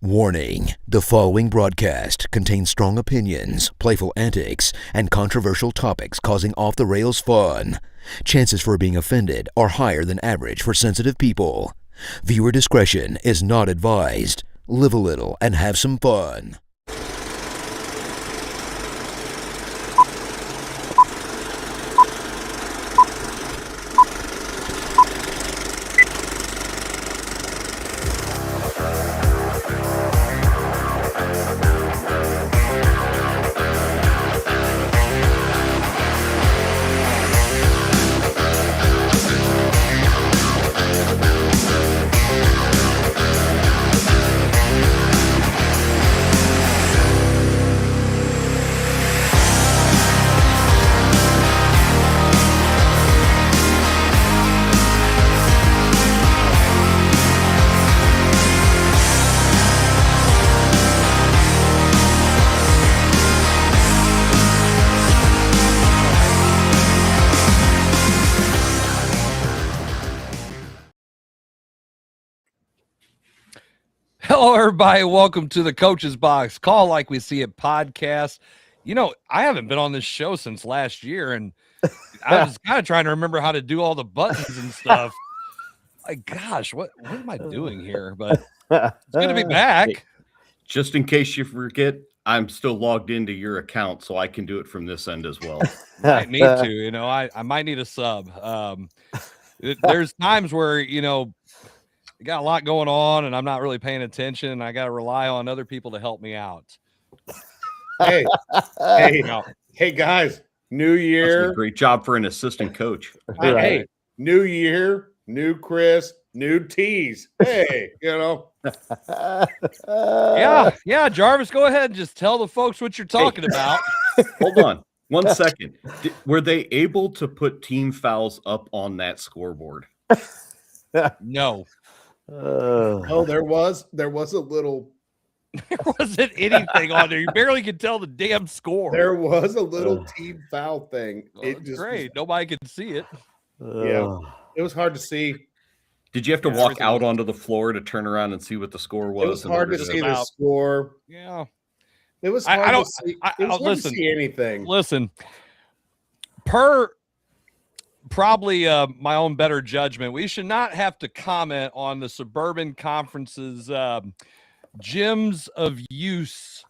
Warning: the following broadcast contains strong opinions, playful antics, and controversial topics causing off-the-rails fun. Chances for being offended are higher than average for sensitive people. Viewer discretion is not advised. Live a little and have some fun. Hello, everybody. Welcome to the Coach's Box Call Like We See It podcast. You know, I haven't been on this show since last year, and I was kind of trying to remember how to do all the buttons and stuff. Like, gosh, what am I doing here? But it's good to be back. Hey, just in case you forget, I'm still logged into your account, so I can do it from this end as well. Might need to, you know, I might need a sub. There's times where, you know, I got a lot going on and I'm not really paying attention, and I got to rely on other people to help me out. Hey, guys, new year. Great job for an assistant coach. Hey, new year, new Chris, new teas. Hey, you know. Yeah, Jarvis, go ahead and just tell the folks what you're talking about. Hold on 1 second. Were they able to put team fouls up on that scoreboard? No. Oh, there was a little. There wasn't anything on there. You barely could tell the damn score. There was a little team foul thing. It just great. Nobody could see it. Yeah, it was hard to see. Did you have to walk out onto the floor to turn around and see what the score was? It was hard to see the score. Yeah, it was hard to see. It was hard to see anything. Listen, per probably my own better judgment, we should not have to comment on the Suburban Conference's gyms of use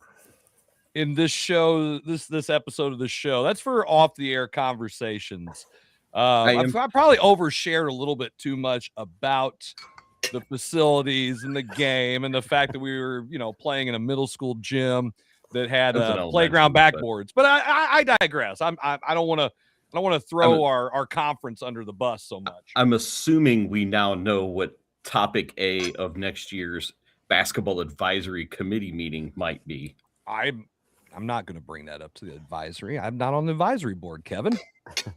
in this show, this episode of the show. That's for off the air conversations. I probably overshared a little bit too much about the facilities and the game and the fact that we were, you know, playing in a middle school gym that had playground backboards. But I digress. I don't want to throw our conference under the bus so much. I'm assuming we now know what topic A of next year's basketball advisory committee meeting might be. I'm not going to bring that up to the advisory. I'm not on the advisory board, Kevin.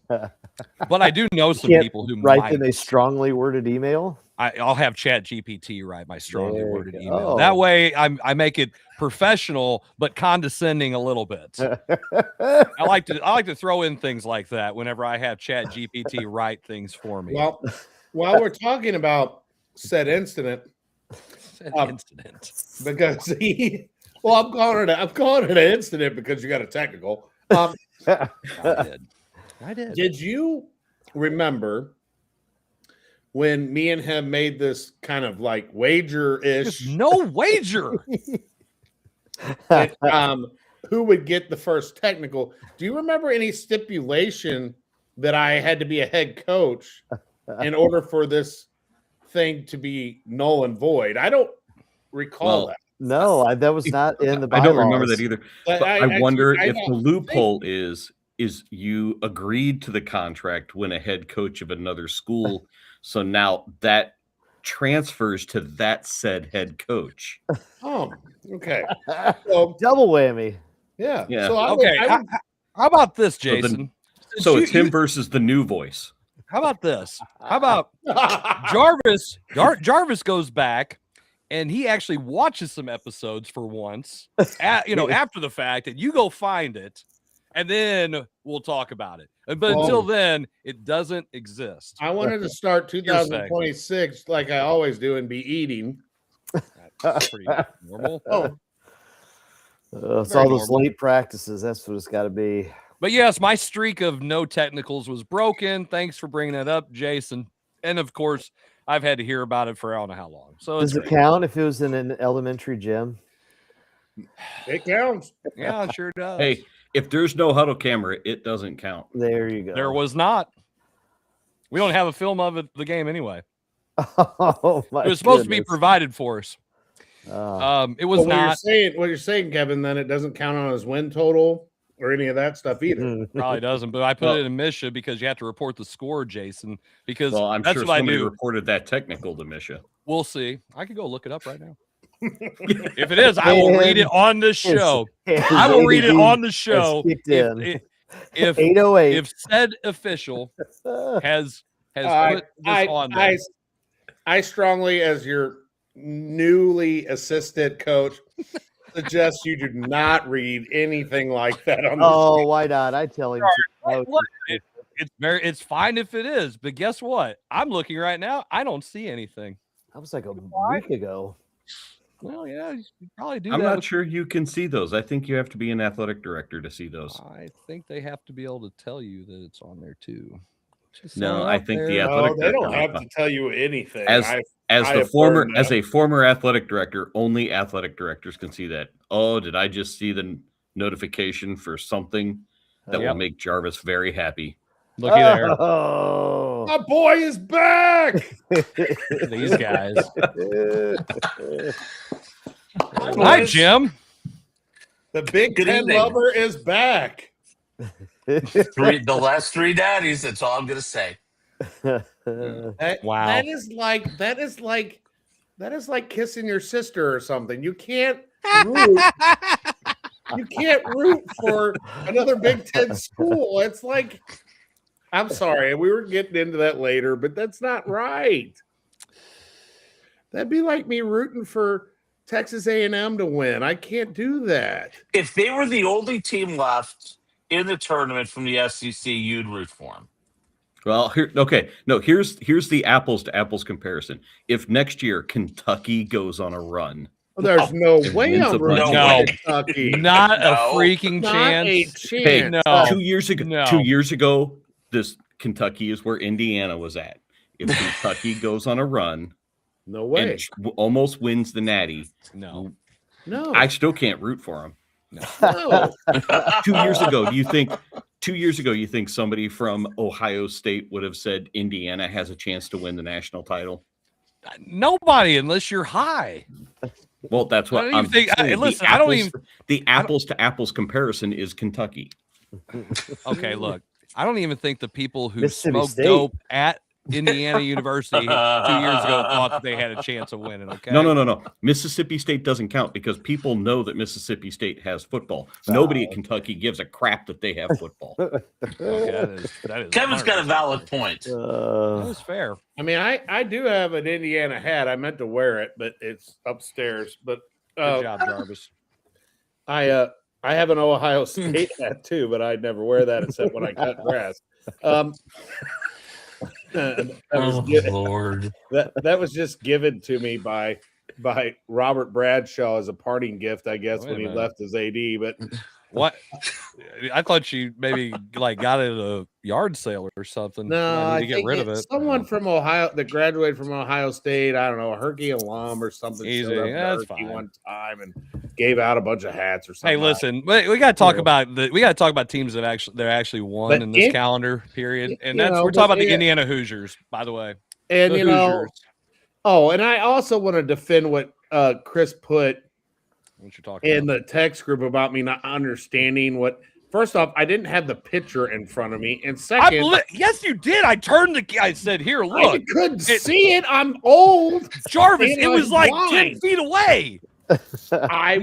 But I do know some people who write in a strongly worded email. I'll have Chat GPT write my strongly worded email. That way I make it professional but condescending a little bit. I like to throw in things like that whenever I have Chat GPT write things for me. Well, while we're talking about said incident, because I'm calling it an incident because you got a technical. I did. Did you remember when me and him made this kind of like wager-ish? No wager. Who would get the first technical? Do you remember any stipulation that I had to be a head coach in order for this thing to be null and void? I don't recall that. No, that was not in the bylaws. I don't remember that either. But I wonder if the loophole is you agreed to the contract when a head coach of another school, so now that transfers to that said head coach. Oh, okay. So, double whammy. Yeah. So how about this, Jason? So it's him versus the new voice. How about this? How about Jarvis? Jarvis goes back and he actually watches some episodes for once, after the fact, and you go find it. And then we'll talk about it. But until then, it doesn't exist. I wanted to start 2026 like I always do and be eating. Pretty normal. It's all those late practices. That's what it's got to be. But yes, my streak of no technicals was broken. Thanks for bringing that up, Jason. And of course, I've had to hear about it for I don't know how long. So does it count if it was in an elementary gym? It counts. Yeah, it sure does. Hey, if there's no huddle camera, it doesn't count. There you go. There was not. We don't have a film of it, the game anyway. Oh my! It was supposed to be provided for us. It was what not. What you're saying, Kevin? Then it doesn't count on his win total or any of that stuff either. Probably doesn't. But I put it in Misha because you have to report the score, Jason. Because I'm that's sure what somebody I do. reported that technical to Misha. We'll see. I could go look it up right now. If it is, I will read it on the show. I will read it on the show. If 808. If said official has put this on there. I strongly, as your newly assistant coach, suggest you do not read anything like that on the Oh, why not? I tell him. It's fine if it is, but guess what? I'm looking right now. I don't see anything. That was like a week ago. Well, yeah, you probably do. I'm that not sure you can see those. I think you have to be an athletic director to see those. I think they have to be able to tell you that it's on there too. No, I think the No, athletic they director don't have to tell you anything. As a former athletic director, only athletic directors can see that. Oh, did I just see the notification for something that will make Jarvis very happy? Looky there. Oh, my boy is back. These guys. Hi, Jim. The big pen lover is back. The last three daddies. That's all I'm gonna say. Wow. That is like kissing your sister or something. You can't root. You can't root for another Big Ten school. It's like, I'm sorry, we were getting into that later, but that's not right. That'd be like me rooting for Texas A&M to win. I can't do that. If they were the only team left in the tournament from the SEC, you'd root for them. Well, here's the apples to apples comparison. If next year Kentucky goes on a run, there's no way I'm rooting for Kentucky. Not a freaking chance. A chance. Hey, no. 2 years ago, No. 2 years ago, this Kentucky is where Indiana was at. If Kentucky goes on a run, no way, and almost wins the Natty, no, I still can't root for them. No. 2 years ago, do you think? 2 years ago, you think somebody from Ohio State would have said Indiana has a chance to win the national title? Nobody, unless you're high. Well, that's what I'm saying. Listen, I don't even. The apples to apples comparison is Kentucky. Okay, look, I don't even think the people who Mississippi smoked State. dope at Indiana University 2 years ago thought that they had a chance of winning. Okay, No. Mississippi State doesn't count because people know that Mississippi State has football. Nobody at Kentucky gives a crap that they have football. Okay, that is Kevin's got a valid point. That is fair. I mean, I do have an Indiana hat. I meant to wear it, but it's upstairs. But Good job, Jarvis. I have an Ohio State hat too, but I never wear that except when I cut grass. Lord. That was just given to me by Robert Bradshaw as a parting gift, I guess, when he left as AD. But What? I thought you maybe got it at a yard sale or something. no, I I need to think get rid of it. someone from Ohio that graduated from Ohio State, I don't know, a Herky alum or something. Easy, showed up yeah, to that's Herky fine. one time and gave out a bunch of hats or something. Hey, listen, we got to talk about teams that actually won But in this calendar period, and you that's know, we're talking about the yeah. Indiana Hoosiers, by the way. And The you know, Hoosiers. and I also want to defend what Chris put What you're talking in about? the text group about me not understanding what. First off, I didn't have the picture in front of me, and second, yes, you did. I turned I said, "Here, look." I couldn't see it. I'm old, Jarvis. and It I'm was like blind. 10 feet away. I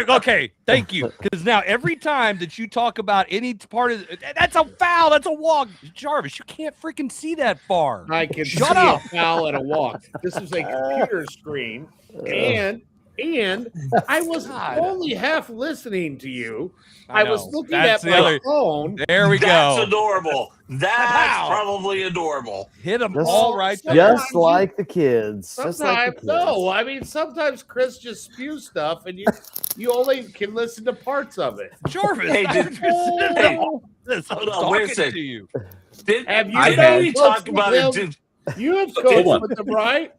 Okay, thank you. Because now every time that you talk about any part of that's a foul, that's a walk, Jarvis. You can't freaking see that far. I can Shut see up. a foul and a walk. This is a computer screen, and And I was only half listening to you. I was looking That's at my phone. There we That's go. adorable. That's probably adorable. Hit them Just- all right there. Just like the kids. Just like the Sometimes, kids. no. I mean, sometimes Chris just spews stuff, and you only can listen to parts of it. Jarvis, Hey, hey, hold on, wait a second. to you. Have you Didn't we coached talk with about him? it, dude? You have Hold coached on. with them, right?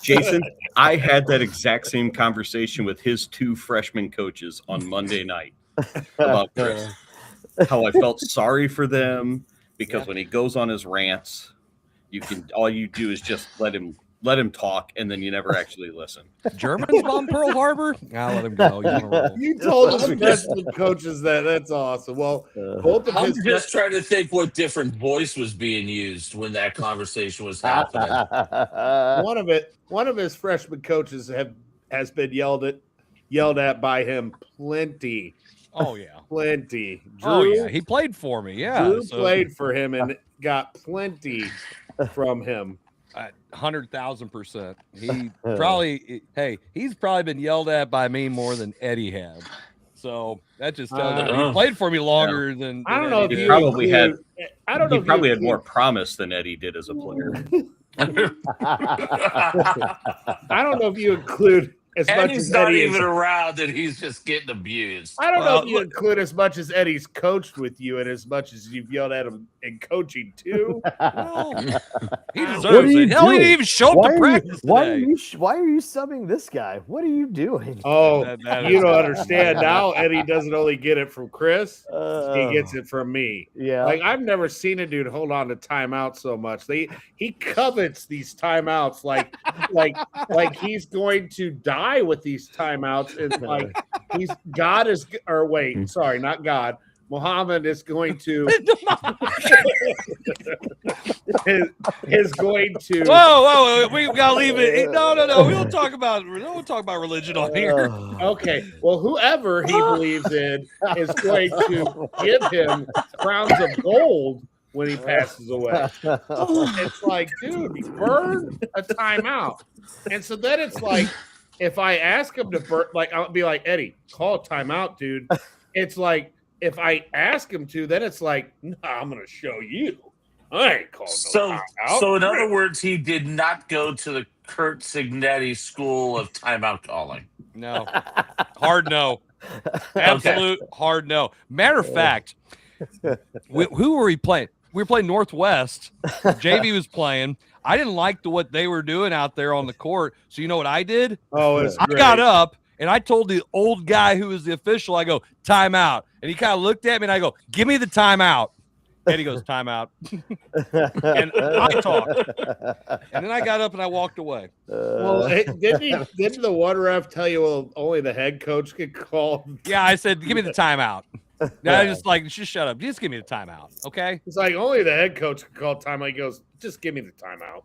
Jason, I had that exact same conversation with his 2 freshman coaches on Monday night about Chris. How I felt sorry for them because when he goes on his rants, all you do is just let him talk, and then you never actually listen. Germans bomb Pearl Harbor? I'll let him go. You told the freshman coaches that. That's awesome. Well, both of I'm his just trying to think what different voice was being used when that conversation was happening. one of his freshman coaches has been yelled at by him plenty. Oh yeah, plenty. Drew, he played for me. Yeah, Drew played for him and got plenty from him. 100,000%. He probably, he's probably been yelled at by me more than Eddie had. So that just tells you he played for me longer than I don't know if Eddie you did. Probably had. I don't know. He probably had more promise than Eddie did as a player. I don't know if you include as And much he's as not Eddie even is. around, and he's just getting abused. I don't know if you include as much as Eddie's coached with you and as much as you've yelled at him in coaching too. Well, he deserves it. Hell, he didn't even show up to practice why today. are you subbing this guy? What are you doing? Oh, That you is- don't understand now. Eddie doesn't only get it from Chris; he Uh, gets it from me. Yeah. Like I've never seen a dude hold on to timeout so much. He covets these timeouts like he's going to die with these timeouts. And like not God. Muhammad is going to is going to. Whoa! We gotta leave it. No. We don't talk about religion on here. Okay, well, whoever he believes in is going to give him crowns of gold when he passes away. It's like, dude, he burned a timeout. And so then it's like, if I ask him to burn, like, I'll be like, Eddie, call a timeout, dude. It's like, if I ask him to, then it's like, nah, I'm going to show you. I ain't calling no timeout. So in other words, he did not go to the Curt Cignetti School of Timeout Calling. No. Hard no. Absolute hard no. Matter of fact, who were we playing? We were playing Northwest. JV was playing. I didn't like what they were doing out there on the court. So you know what I did? Oh, it's I great. got up and I told the old guy who was the official, I go, timeout. And he kind of looked at me and I go, give me the timeout. And he goes, timeout. And I talked. And then I got up and I walked away. Well, didn't the one ref tell you, well, only the head coach could call? Yeah, I said, give me the timeout. Now I just shut up. Just give me the timeout, okay? It's like only the head coach could call timeout. He goes, just give me the timeout.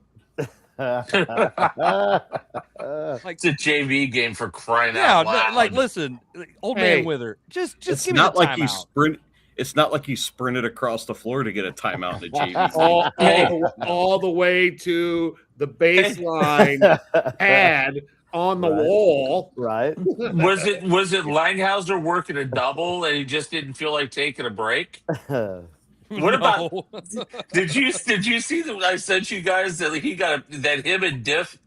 It's a JV game for crying out loud. Listen, old man Wither, just It's give me the not like timeout. It's not like he sprinted across the floor to get a timeout in the JV. all the way to the baseline pad on the wall. Right. Was it Langhauser working a double and he just didn't feel like taking a break? What about? Did you see that I sent you guys that him and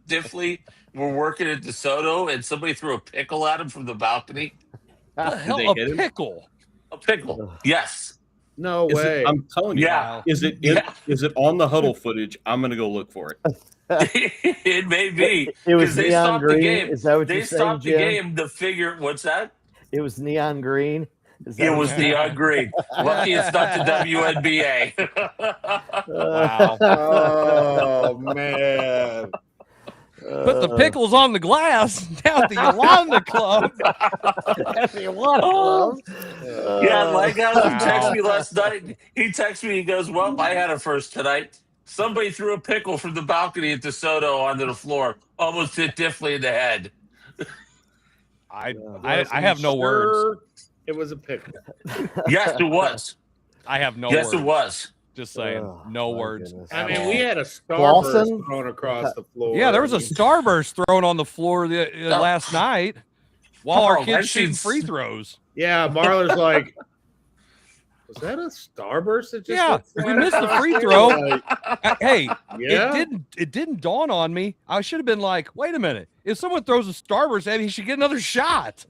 Diffley were working at DeSoto and somebody threw a pickle at him from the balcony? The hell, a pickle? A pickle. Yes. No way. I'm telling you. Yeah. Is it on the huddle footage? I'm gonna go look for it. It may be. It was they neon stopped green. the game. Is that what they you're saying, stopped the Jim? game to figure what's that? It was neon green. It was neon green. Lucky it's not the WNBA. Wow. Oh man. Put the pickles on the glass down at the Yolanda Club. Yeah, Langhauser texted me last night. He texted me. He goes, "Well, I had it first tonight. Somebody threw a pickle from the balcony at DeSoto onto the floor, almost hit Diffley in the head." I have no words. It was a pickle. Yes, it was. I have no Yes, words. it was. Just saying. No words. Goodness. I mean, all. we had a starburst Clawson? thrown across the floor. Yeah, there was a starburst thrown on the floor last night while our kids shooting free throws. Yeah, Marler's like, was that a starburst? That just Yeah, went we flying missed the across free there? throw. Like, Hey, yeah. it didn't dawn on me. I should have been like, wait a minute. If someone throws a starburst at me, he should get another shot.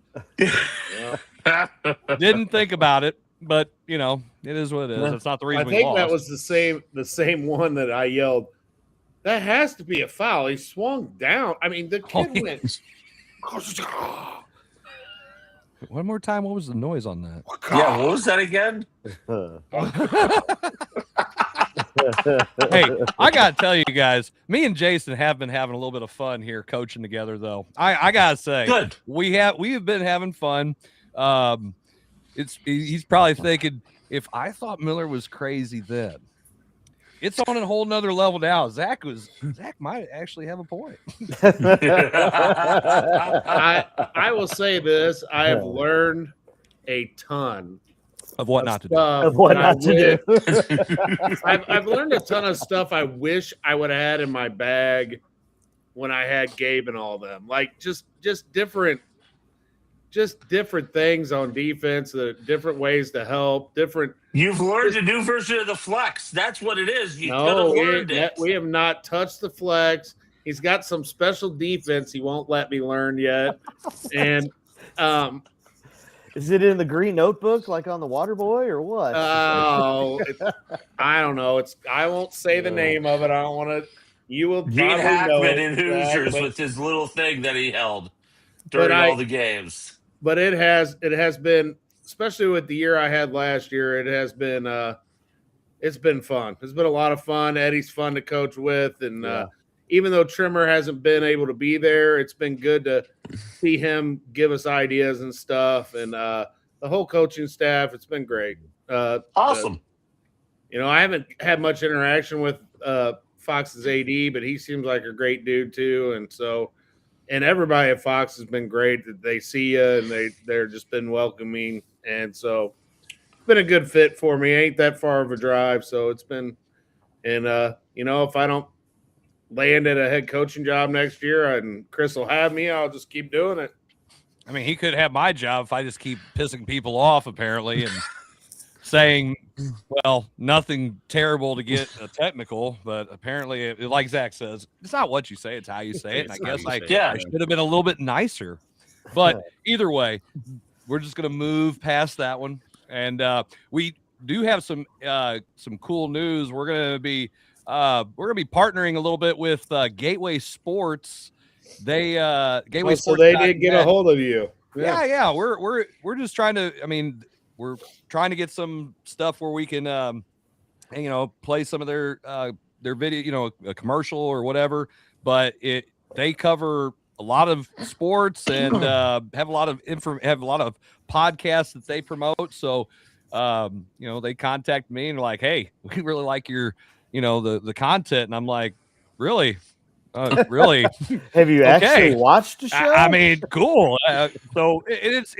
Didn't think about it, but you know, it is what it is. It's not the reason I we think lost. that was the same one that I yelled. That has to be a foul. He swung down. I mean, the kid went. One more time, what was the noise on that? Yeah, what was that again? Hey, I gotta tell you guys, me and Jason have been having a little bit of fun here coaching together, though. I gotta say, Good. We have been having fun. He's probably thinking, if I thought Miller was crazy then, it's on a whole nother level now. Zach might actually have a point. I will say this: I have learned a ton Of what not to do. Of what not to do. I've learned a ton of stuff I wish I would have had in my bag when I had Gabe and all them. Like just different things on defense, the different ways to help, different. You've learned a new version of the flex. That's what it is. You could have No, learned it. we have not touched the flex. He's got some special defense he won't let me learn yet. And is it in the green notebook like on the Water Boy or what? oh, I don't know. I won't say the name of it. I don't want to. You will Gene probably know Hackman it, in Hoosiers but- with his little thing that he held during all the games. But it has been, especially with the year I had last year, it has been it's been fun. It's been a lot of fun. Eddie's fun to coach with, and even though Trimmer hasn't been able to be there, it's been good to see him give us ideas and stuff, and the whole coaching staff. It's been great. Awesome. I haven't had much interaction with Fox's AD, but he seems like a great dude too, and so. And everybody at Fox has been great. That they see you and they're just been welcoming, and so it's been a good fit for me. Ain't that far of a drive, so it's been. And if I don't land at a head coaching job next year and Chris will have me, I'll just keep doing it. I mean, he could have my job if I just keep pissing people off, apparently, and saying, well, nothing terrible to get a technical, but apparently, like Zach says, it's not what you say, it's how you say it. And I guess I should have been a little bit nicer. But either way, we're just going to move past that one. And we do have some cool news. We're going to be partnering a little bit with Gateway Sports. They Gateway Sports. So they did get a hold of you. Yeah. We're just trying to. I mean, we're trying to get some stuff where we can, play some of their video, a commercial or whatever. But they cover a lot of sports and have a lot of podcasts that they promote. So, they contact me and like, hey, we really like your, the content. And I'm like, really? Really? Have you actually watched the show? I mean, cool. So it's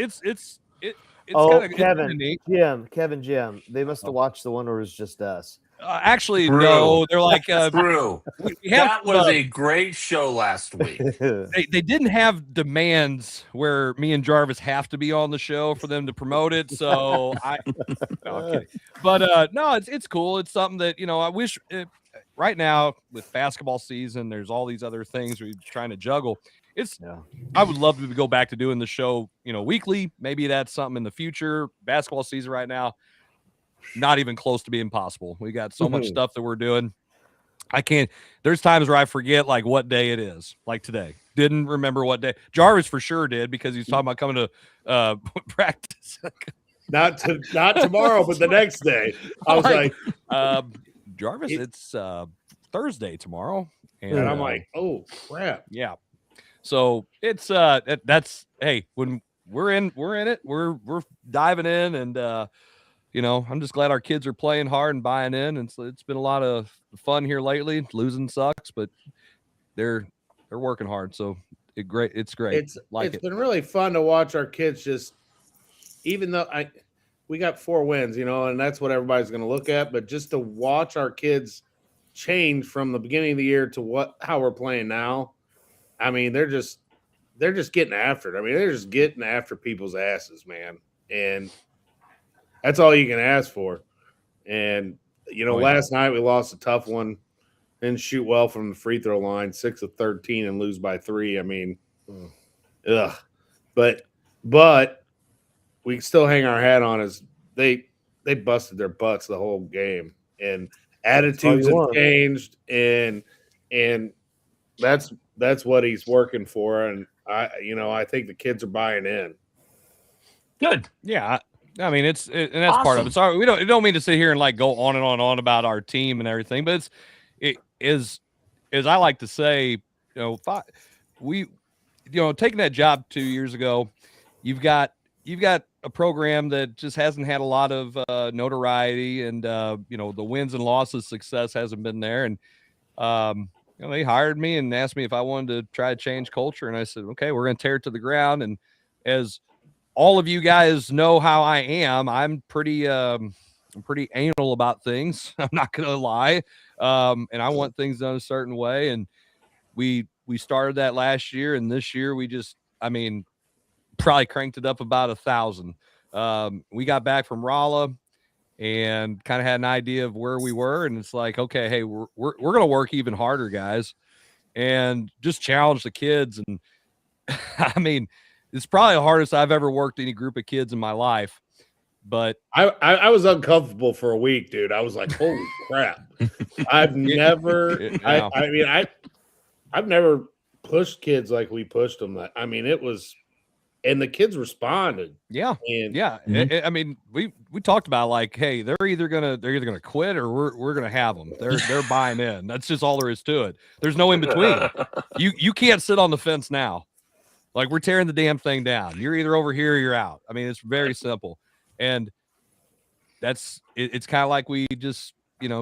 Kevin, Jim. They must have watched the one where it was just us. Actually, no. They're like, true. That was a great show last week. They didn't have demands where me and Jarvis have to be on the show for them to promote it. So I'm kidding. But no, it's cool. It's something that I wish. Right now with basketball season, there's all these other things we're trying to juggle. I would love to go back to doing the show, weekly. Maybe that's something in the future. Basketball season right now, not even close to being possible. We got so much stuff that we're doing. There's times where I forget like what day it is. Like today, didn't remember what day. Jarvis for sure did because he's talking about coming to practice. Not tomorrow, but the next day. I was like Jarvis, it's Thursday tomorroh, and I'm like, oh crap, yeah. So it's hey, when we're in it, we're diving in, and I'm just glad our kids are playing hard and buying in, and so it's been a lot of fun here lately. Losing sucks, but they're working hard, so it's great. It's been really fun to watch our kids just, even though we got 4 wins, and that's what everybody's going to look at. But just to watch our kids change from the beginning of the year to how we're playing now, I mean, they're just getting after it. I mean, they're just getting after people's asses, man, and that's all you can ask for. And last night we lost a tough one. Didn't shoot well from the free throw line, 6 of 13, and lose by 3. I mean, ugh. But we still hang our hat on as they busted their butts the whole game, and attitudes have changed, and that's what he's working for, and I think the kids are buying in. Good, yeah. I mean, and that's awesome. part of it. Sorry, we don't mean to sit here and like go on and on and on about our team and everything, but it is, as I like to say, taking that job 2 years ago, you've got a program that just hasn't had a lot of notoriety, and the wins and losses success hasn't been there, and they hired me and asked me if I wanted to try to change culture, and I said, okay, we're going to tear it to the ground. And as all of you guys know how I am, I'm pretty anal about things. I'm not going to lie. And I want things done a certain way. And we started that last year, and this year we just, probably cranked it up about 1,000. We got back from Rolla and kind of had an idea of where we were. And it's like, okay, hey, we're going to work even harder, guys, and just challenge the kids. And it's probably the hardest I've ever worked any group of kids in my life. But I was uncomfortable for a week, dude. I was like, holy crap. I've never I've never pushed kids like we pushed them. It was, and the kids responded. Yeah. And yeah. We talked about like, hey, they're either gonna quit or we're gonna have them. They're buying in. That's just all there is to it. There's no in between. You can't sit on the fence now. Like, we're tearing the damn thing down. You're either over here or you're out. It's very simple. And it's kind of like we just,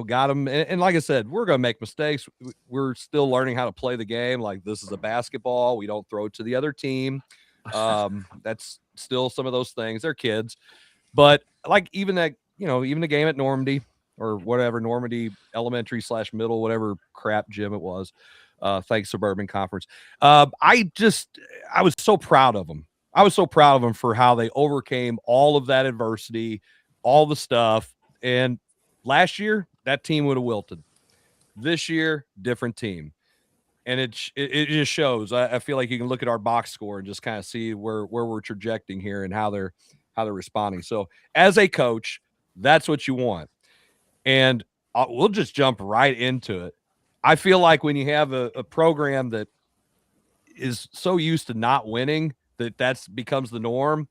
got them. And like I said, we're going to make mistakes. We're still learning how to play the game. Like, this is a basketball. We don't throw it to the other team. That's still some of those things. They're kids. But like even the game at Normandy or whatever, Normandy elementary / middle, whatever crap gym it was. Thanks, Suburban Conference. I was so proud of them. I was so proud of them for how they overcame all of that adversity, all the stuff. And last year, that team would have wilted. This year, different team. And it just shows. I feel like you can look at our box score and just kind of see where we're trajecting here and how they're responding. So as a coach, that's what you want. And we'll just jump right into it. I feel like when you have a program that is so used to not winning that becomes the norm,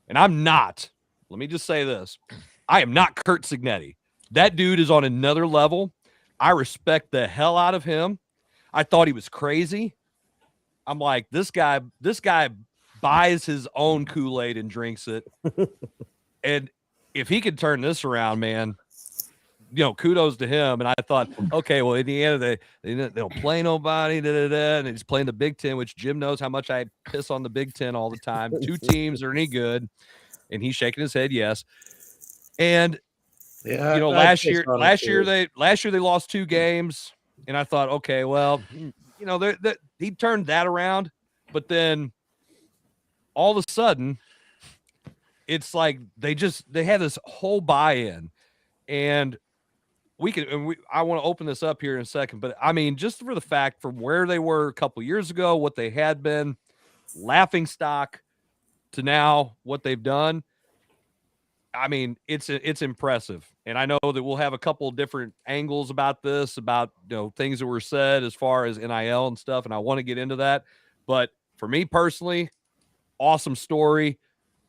and I'm not. Let me just say this. I am not Curt Cignetti. That dude is on another level. I respect the hell out of him. I thought he was crazy. I'm like, this guy buys his own Kool-Aid and drinks it. And if he could turn this around, man, kudos to him. And I thought, okay, well, Indiana, they don't play nobody, and he's playing the Big Ten, which Jim knows how much I piss on the Big Ten all the time. 2 teams are any good, and he's shaking his head, yes. And last year they lost 2 games, and I thought, okay, well, he turned that around, but then all of a sudden, it's like they had this whole buy-in, and I want to open this up here in a second, but just for the fact from where they were a couple years ago, what they had been, laughing stock, to now what they've done. It's impressive. And I know that we'll have a couple of different angles about this, about things that were said as far as NIL and stuff, and I want to get into that. But for me personally, awesome story.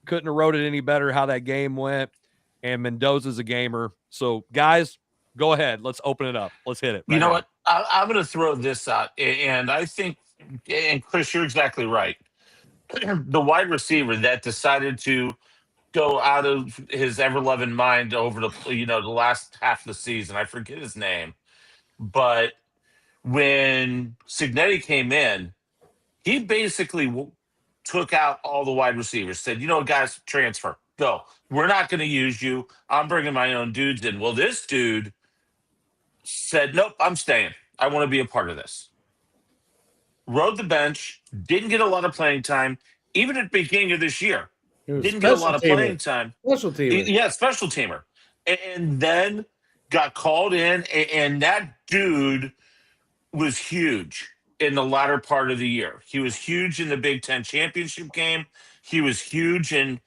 Couldn't have wrote it any better how that game went. And Mendoza's a gamer. So guys, go ahead. Let's open it up. Let's hit it. You know what? I'm going to throw this out. And I think, and Chris, you're exactly right. The wide receiver that decided to go out of his ever-loving mind over the last half of the season. I forget his name. But when Cignetti came in, he basically took out all the wide receivers, said, guys, transfer. Go. We're not going to use you. I'm bringing my own dudes in. Well, this dude said, nope, I'm staying. I want to be a part of this. Rode the bench, didn't get a lot of playing time, even at the beginning of this year. Didn't get a lot of playing time. Special teamer. Yeah, special teamer. And then got called in, and that dude was huge in the latter part of the year. He was huge in the Big Ten championship game. He was huge in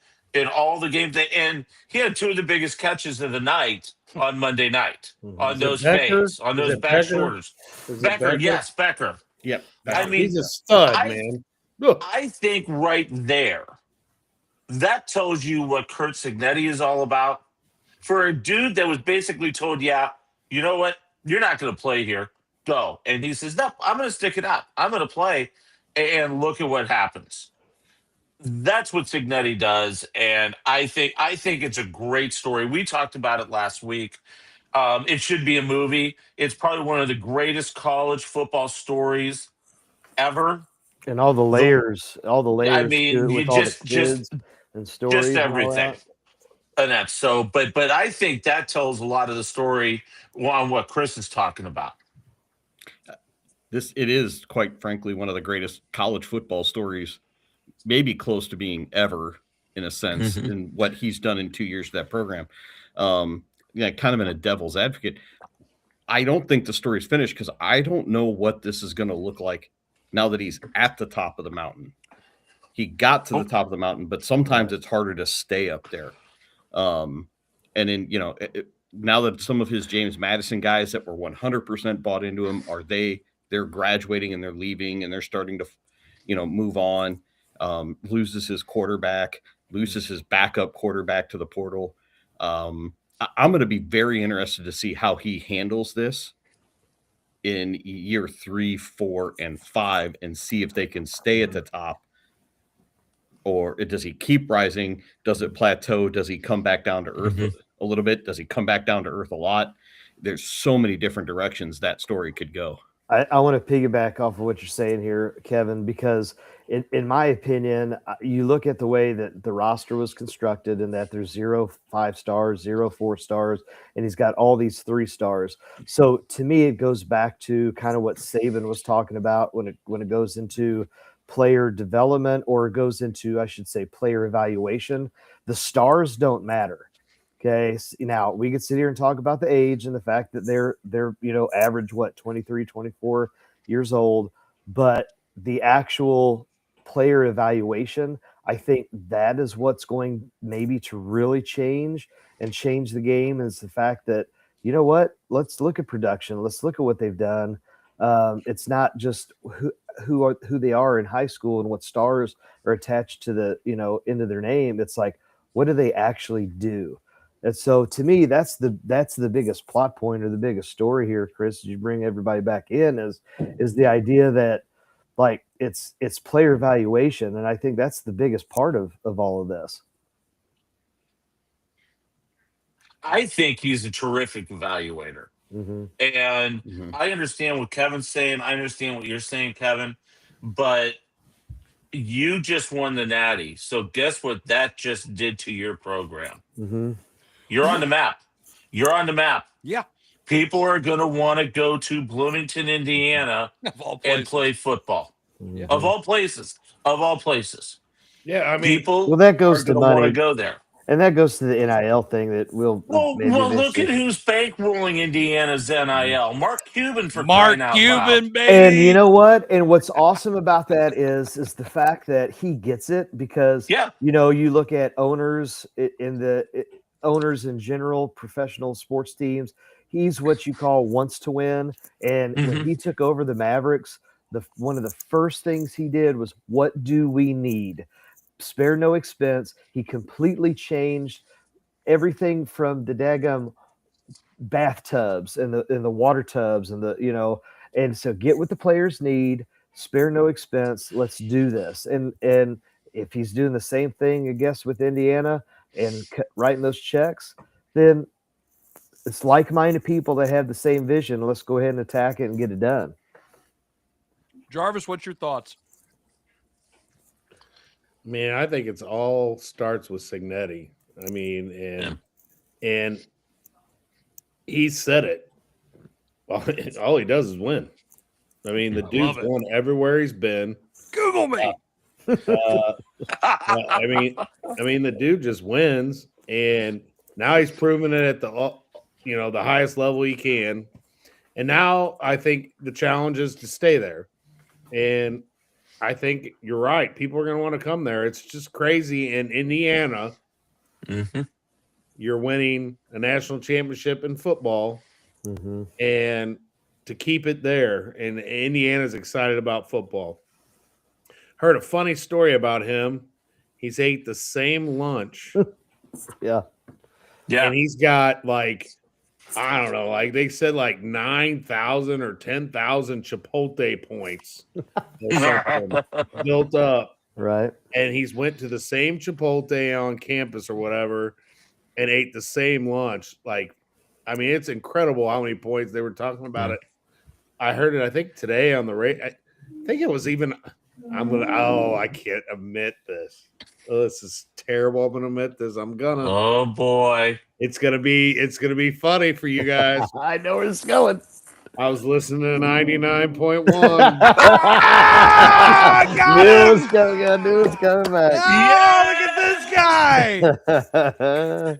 all the games. And he had two of the biggest catches of the night on Monday night on those fades, on those back shoulders. Becker, yes, Becker. Yep. I mean, he's a stud, man. I think right there, that tells you what Curt Cignetti is all about. For a dude that was basically told, yeah, you know what? You're not going to play here. Go. And he says, no, I'm going to stick it out. I'm going to play, and look at what happens. That's what Cignetti does, and I think it's a great story. We talked about it last week. It should be a movie. It's probably one of the greatest college football stories ever. And all the layers. I mean, with all the kids and stories, just everything. And that's so. But I think that tells a lot of the story on what Chris is talking about. It is, quite frankly, one of the greatest college football stories, maybe close to being ever, in a sense, in what he's done in 2 years of that program. Kind of in a devil's advocate. I don't think the story's finished because I don't know what this is going to look like now that he's at the top of the mountain. He got to the top of the mountain, but sometimes it's harder to stay up there. And then, now that some of his James Madison guys that were 100% bought into him, they're graduating and they're leaving and they're starting to, move on, loses his quarterback, loses his backup quarterback to the portal. I'm going to be very interested to see how he handles this in year 3, 4, and 5 and see if they can stay at the top, or does he keep rising? Does it plateau? Does he come back down to earth a little bit? Does he come back down to earth a lot? There's so many different directions that story could go. I want to piggyback off of what you're saying here, Kevin, because in my opinion, you look at the way that the roster was constructed and that there's 0 5 stars, 0 4 stars, and he's got all these 3 stars. So to me, it goes back to kind of what Saban was talking about when it goes into player development, or it goes into, I should say, player evaluation. The stars don't matter. Okay. Now we could sit here and talk about the age and the fact that they're average, 23, 24 years old, but the actual player evaluation, I think that is what's going maybe to really change the game, is the fact that, you know what, let's look at production. Let's look at what they've done. It's not just who they are in high school and what stars are attached to the, into their name. It's like, what do they actually do? And so to me, that's the biggest plot point or the biggest story here, Chris, as you bring everybody back in, is the idea that, like, it's player evaluation. And I think that's the biggest part of all of this. I think he's a terrific evaluator. And I understand what Kevin's saying. I understand what you're saying, Kevin, but you just won the Natty. So guess what that just did to your program? You're on the map. You're on the map. Yeah. People are going to want to go to Bloomington, Indiana and play football. Yeah. Of all places. Yeah, I mean, people that goes to money. Want to go there. And that goes to the NIL thing that Well, look at who's bankrolling Indiana's NIL. Mark Cuban, for crying out loud. Baby. And you know what? And what's awesome about that is the fact that he gets it, because you look at owners owners in general, professional sports teams. He's what you call wants to win. And when he took over the Mavericks, one of the first things he did was, what do we need? Spare no expense. He completely changed everything from the daggum bathtubs and the water tubs and and so get what the players need, spare no expense. Let's do this. And if he's doing the same thing, I guess, with Indiana and writing those checks, then it's like-minded people that have the same vision. Let's go ahead and attack it and get it done. Jarvis, what's your thoughts? Man, I think it's all starts with Cignetti. I mean, and he said it. All he does is win. I mean, the dude's won everywhere he's been. Google me. I mean, the dude just wins, and now he's proven it at the highest level he can. And now I think the challenge is to stay there. And I think you're right. People are going to want to come there. It's just crazy in Indiana. Mm-hmm. You're winning a national championship in football, and to keep it there. And Indiana's excited about football. Heard a funny story about him. He's ate the same lunch. Yeah. And he's got I don't know, they said 9,000 or 10,000 Chipotle points built up. Right. And he's went to the same Chipotle on campus or whatever and ate the same lunch. It's incredible how many points they were talking about it. I heard it, I think, today on the radio. I think it was even I can't admit this. Oh, this is terrible. I'm gonna admit this. Oh boy. It's gonna be funny for you guys. I know where it's going. I was listening to 99.1. Knew it was coming back. Yeah, look at this guy.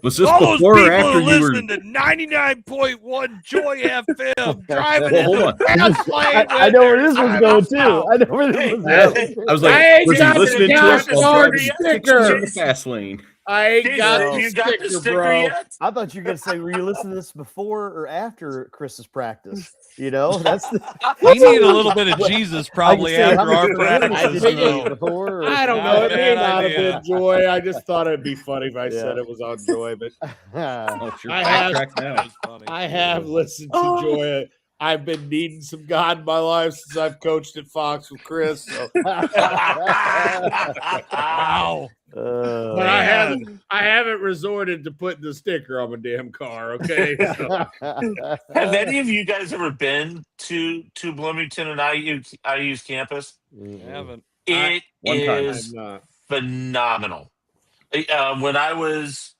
Was this All before those or people after you were? listening to 99.1 Joy FM driving in Hold the on. fast lane. I know where this one's going too. I know where this one's going. I was I like, ain't was he got listening the to us goddamn while driving sticker. in the fast lane? I ain't got You the got the sticker, sticker bro. yet? I thought you were going to say, were you listening to this before or after Chris's practice? That's We need a little bit of Jesus probably I can say, after how our many practice. did you So. eat before, or- I don't know. It may not have been Joy. I just thought it'd be funny if I said it was on Joy, but Oh, sure. I have- Backtrack now. That's funny. I have listened to Joy. I've been needing some God in my life since I've coached at Fox with Chris. So. Wow. But I haven't resorted to putting the sticker on my damn car. Okay. So, Have any of you guys ever been to Bloomington and IU's campus? I haven't. It One time. is I'm not. phenomenal. When I was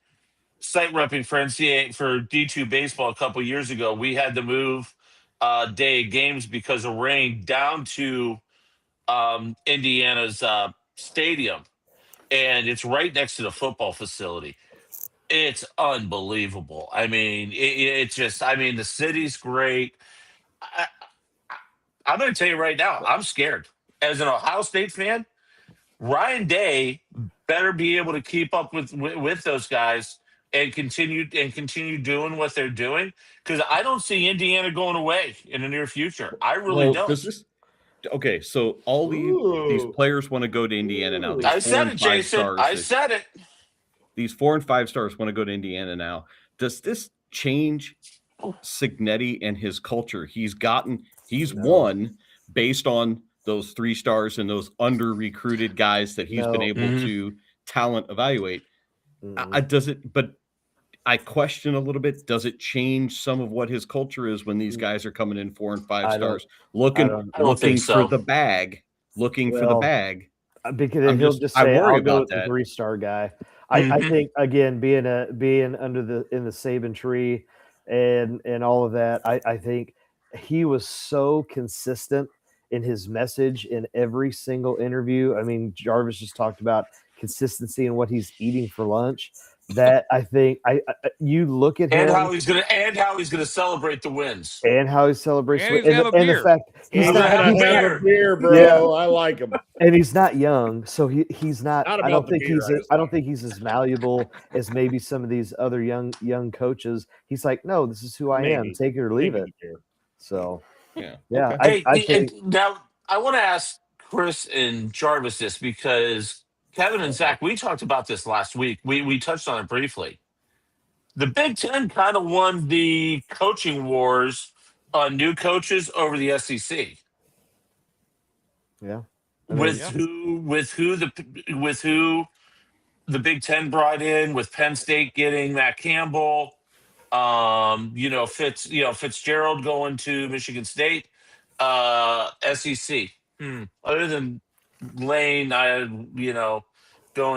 site repping for NCAA for D2 baseball a couple years ago, we had to move day of games because of rain down to Indiana's stadium, and it's right next to the football facility. It's unbelievable. I mean, it's just, I mean, the city's great. I'm going to tell you right now, I'm scared. As an Ohio State fan, Ryan Day better be able to keep up with those guys and continue doing what they're doing, because I don't see Indiana going away in the near future. I really don't. Okay, so all these players want to go to Indiana now. I said it, Jason. I said it. These 4 and 5 stars want to go to Indiana now. Does this change Cignetti and his culture? He's won based on those 3 stars and those under recruited guys that he's been able to talent evaluate. But I question a little bit. Does it change some of what his culture is when these guys are coming in 4 and 5 stars, looking for the bag, for the bag? Because he'll just say, "I'll go with the 3-star guy." I think, again, being under in the Saban tree and all of that, I think he was so consistent in his message in every single interview. I mean, Jarvis just talked about consistency in what he's eating for lunch. That I think you look at him and how he's gonna celebrate the wins, and how he celebrates, and the fact he's gonna have a beer, bro. Yeah. I like him, and he's not young, so he's not. Not I don't think he's as malleable as maybe some of these other young coaches. He's like, no, this is who I am. Take it or leave it. So yeah. Okay. I think now I want to ask Chris and Jarvis this, because Kevin and Zach, we talked about this last week. We touched on it briefly. The Big Ten kind of won the coaching wars on new coaches over the SEC. Yeah. With who the Big Ten brought in, with Penn State getting Matt Campbell, Fitzgerald going to Michigan State, SEC. Other than Lane, going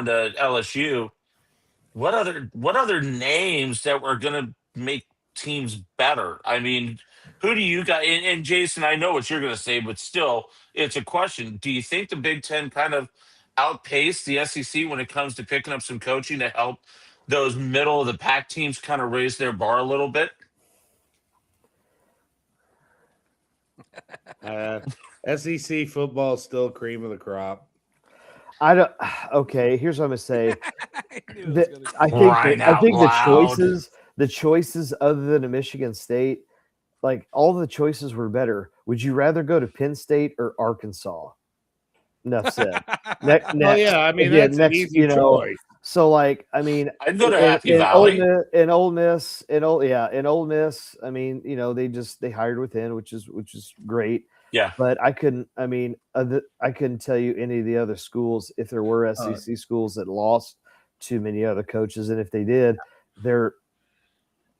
to LSU. what other names that were going to make teams better? I mean, who do you got? And Jason, I know what you're going to say, but still, it's a question. Do you think the Big Ten kind of outpaced the SEC when it comes to picking up some coaching to help those middle of the pack teams kind of raise their bar a little bit? SEC football is still cream of the crop. I don't. Okay, here's what I'm gonna say. I think the choices other than a Michigan State, like all the choices were better. Would you rather go to Penn State or Arkansas? Enough said. Next, yeah, I mean that's an easy choice. So like, I mean, I'd go to Happy Valley. In Ole Miss. I mean, they hired within, which is great. Yeah, but I couldn't tell you any of the other schools if there were SEC schools that lost too many other coaches, and if they did, they're.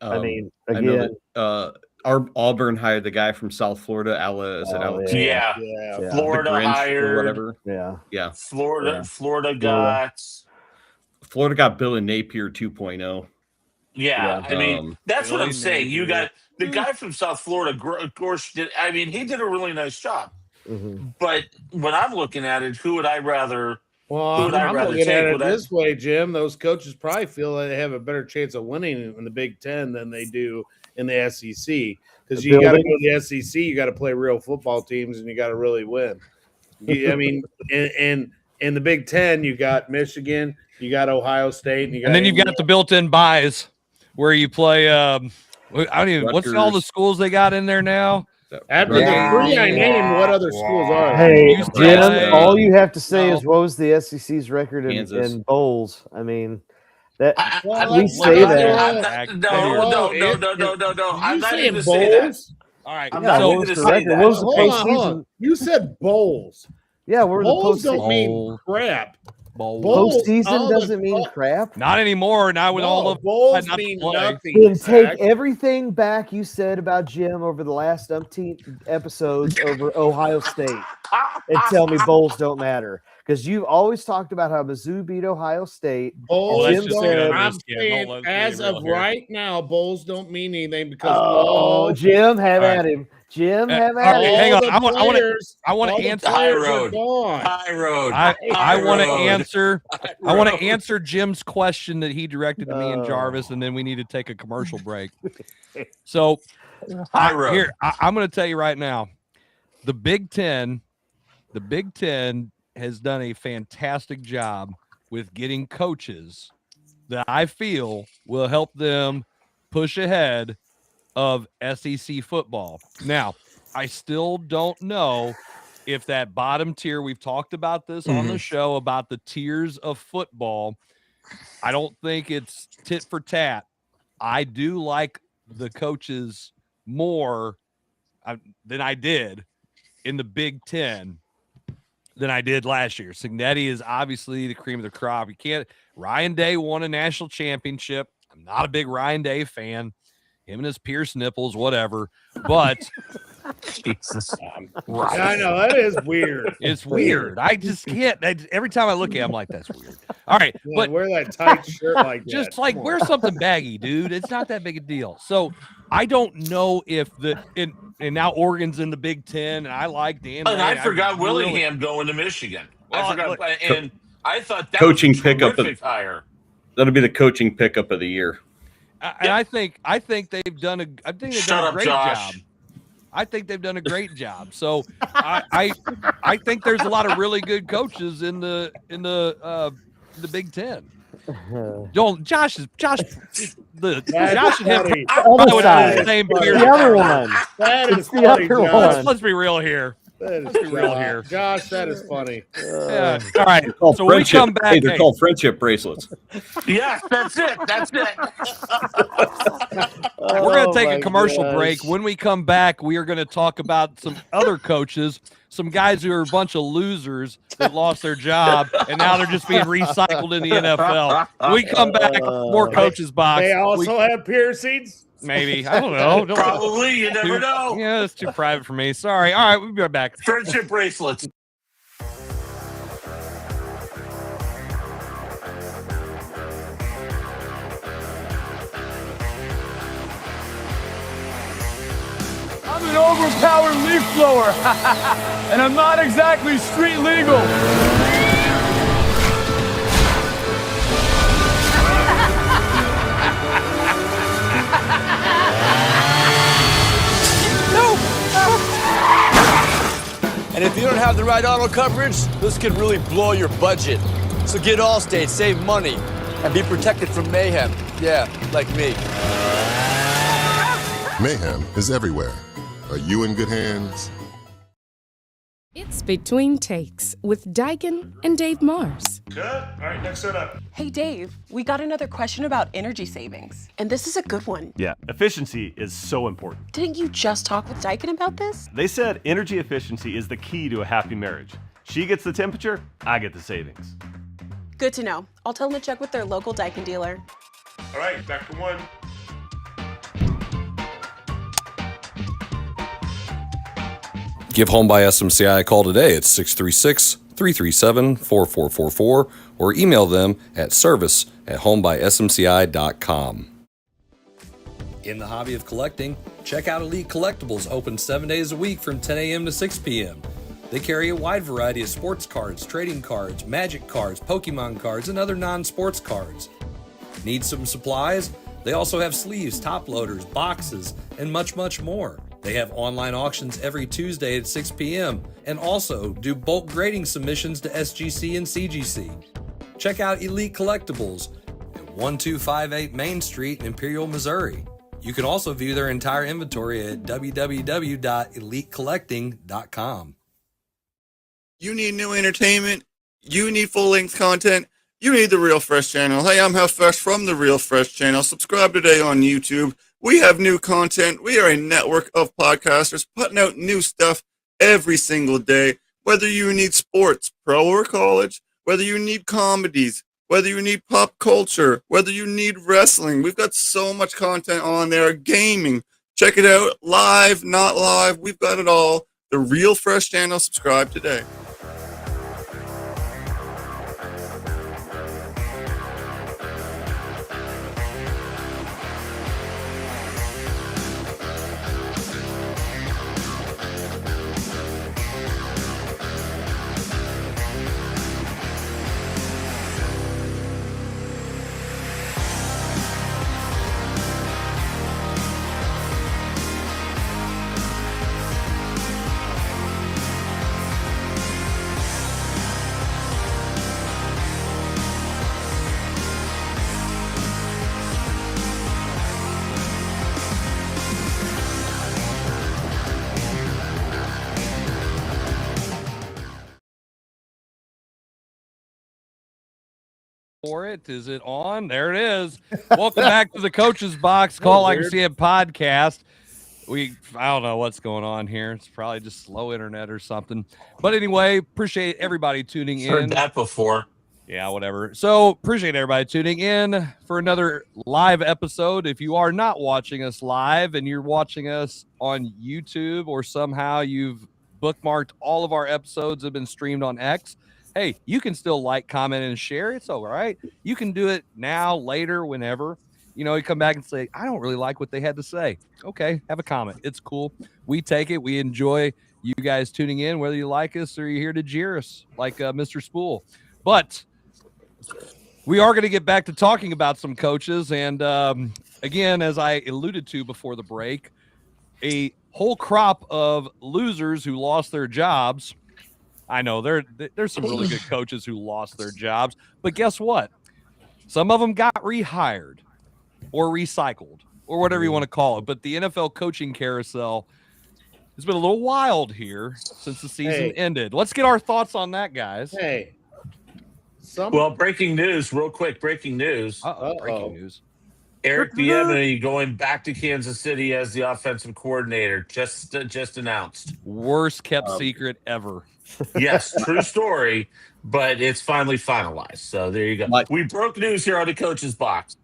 I mean, again, our Auburn hired the guy from South Florida, Yeah. Florida hired or whatever. Yeah. Florida got Billy Napier 2.0. Yeah, I mean, that's what I'm saying. You got the guy from South Florida, Gorsh, he did a really nice job. Mm-hmm. But when I'm looking at it, who would I rather? Well, I'm looking at it this way, Jim. Those coaches probably feel that they have a better chance of winning in the Big Ten than they do in the SEC. Because you got to go to the SEC, you got to play real football teams, and you got to really win. I mean, in the Big Ten, you got Michigan, you got Ohio State, and then you've got the built-in buys where you play. What's all the schools they got in there now? After the three I named, what other schools are? Hey, Jim, all you have to say is what was the SEC's record in bowls? I mean, that we say that. No. I'm not even say that. All right. What was the record? What was the postseason? You said bowls. Yeah, where bowls don't mean crap. Postseason doesn't mean crap. Not anymore. Not with all the bowls mean nothing. Then take everything back you said about Jim over the last umpteen episodes over Ohio State and tell me bowls don't matter. Because you've always talked about how Mizzou beat Ohio State. Bowls as of right now, bowls don't mean anything because Jim, have at him. Jim, have at him. Hang on. I want to answer. High road. I want to answer. I want to answer Jim's question that he directed to me and Jarvis, and then we need to take a commercial break. So, I'm going to tell you right now, the Big Ten has done a fantastic job with getting coaches that I feel will help them push ahead of SEC football. Now, I still don't know if that bottom tier, we've talked about this on the show about the tiers of football. I don't think it's tit for tat. I do like the coaches more than I did in the Big Ten than I did last year. Cignetti is obviously the cream of the crop. Ryan Day won a national championship. I'm not a big Ryan Day fan. Him and his Pierce nipples, whatever. But Jesus, right. I know that is weird. It's weird. I just can't. Every time I look at it, I'm like, that's weird. All right, but wear that tight shirt like just that. Like wear something baggy, dude. It's not that big a deal. So I don't know if and now Oregon's in the Big Ten, and I like Dan. And I forgot Willingham going to Michigan. I thought that coaching was a pickup hire. That'll be the coaching pickup of the year. And I think they've done a great job. I think they've done a great job. So I think there's a lot of really good coaches in the Big Ten. Josh and him. The other one. That is the other one. Let's be real here. Josh, that is funny. Yeah. All right. So we come back. They're called friendship bracelets. Yeah, that's it. We're going to take a commercial break. When we come back, we are going to talk about some other coaches, some guys who are a bunch of losers that lost their job, and now they're just being recycled in the NFL. When we come back, more Coaches Box. They also have piercings? Maybe. I don't know. Probably. You never know. Yeah, it's too private for me. Sorry. All right, we'll be right back. Friendship bracelets. I'm an overpowered leaf blower, and I'm not exactly street legal. And if you don't have the right auto coverage, this could really blow your budget. So get Allstate, save money, and be protected from mayhem. Yeah, like me. Mayhem is everywhere. Are you in good hands? It's Between Takes with Daikin and Dave Mars. Good. All right, next set up. Hey, Dave, we got another question about energy savings. And this is a good one. Yeah, efficiency is so important. Didn't you just talk with Daikin about this? They said energy efficiency is the key to a happy marriage. She gets the temperature, I get the savings. Good to know. I'll tell them to check with their local Daikin dealer. All right, back to one. Give Home by SMCI a call today at 636-337-4444 or email them at service@homebysmci.com. In the hobby of collecting, check out Elite Collectibles, open 7 days a week from 10 a.m. to 6 p.m. They carry a wide variety of sports cards, trading cards, magic cards, Pokemon cards, and other non-sports cards. Need some supplies? They also have sleeves, top loaders, boxes, and much, much more. They have online auctions every Tuesday at 6 p.m. and also do bulk grading submissions to SGC and CGC. Check out Elite Collectibles at 1258 Main Street in Imperial, Missouri. You can also view their entire inventory at www.elitecollecting.com. You need new entertainment. You need full-length content. You need the Real Fresh channel. Hey, I'm Health Fresh from the Real Fresh channel. Subscribe today on YouTube. We have new content. We are a network of podcasters putting out new stuff every single day. Whether you need sports, pro or college, whether you need comedies, whether you need pop culture, whether you need wrestling, we've got so much content on there. Gaming, check it out. Live, not live, we've got it all. The Real Fresh channel. Subscribe today. For it. Is it on? There it is. Welcome back to the Coach's Box Call Like You See It podcast. I don't know what's going on here. It's probably just slow internet or something. But anyway, appreciate everybody tuning in. Heard that before. Yeah, whatever. So appreciate everybody tuning in for another live episode. If you are not watching us live and you're watching us on YouTube or somehow you've bookmarked all of our episodes have been streamed on X, hey, you can still like, comment, and share. It's all right. You can do it now, later, whenever. You know, you come back and say, I don't really like what they had to say. Okay, have a comment. It's cool. We take it. We enjoy you guys tuning in, whether you like us or you're here to jeer us like Mr. Spool. But we are going to get back to talking about some coaches. And again, as I alluded to before the break, a whole crop of losers who lost their jobs. I know there's some really good coaches who lost their jobs, but guess what? Some of them got rehired or recycled or whatever you want to call it. But the NFL coaching carousel has been a little wild here since the season ended. Let's get our thoughts on that, guys. Hey. Well, breaking news, real quick. Breaking news. Breaking news. Eric Bieniemy going back to Kansas City as the offensive coordinator. Just announced. Worst kept secret ever. Yes, true story, but it's finally finalized. So there you go. We broke news here on the Coach's Box.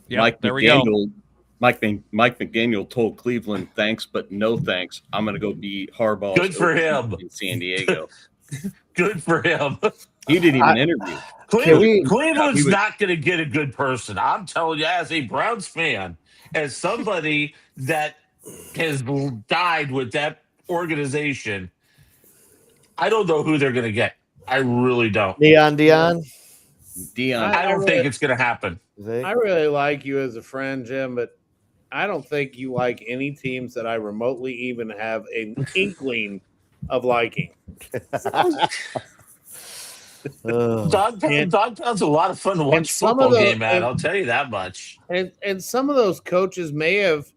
Yeah, there we go. Mike McDaniel told Cleveland, thanks, but no thanks. I'm going to go be Harbaugh. Good for him. In San Diego. Good for him. He didn't even interview. Cleveland's not going to get a good person. I'm telling you, as a Browns fan, as somebody that has died with that organization, I don't know who they're going to get. I really don't. Dion. I don't think it's going to happen. I really like you as a friend, Jim, but I don't think you like any teams that I remotely even have an inkling of liking. Dog Pound's a lot of fun to watch football game, man. I'll tell you that much. And some of those coaches may have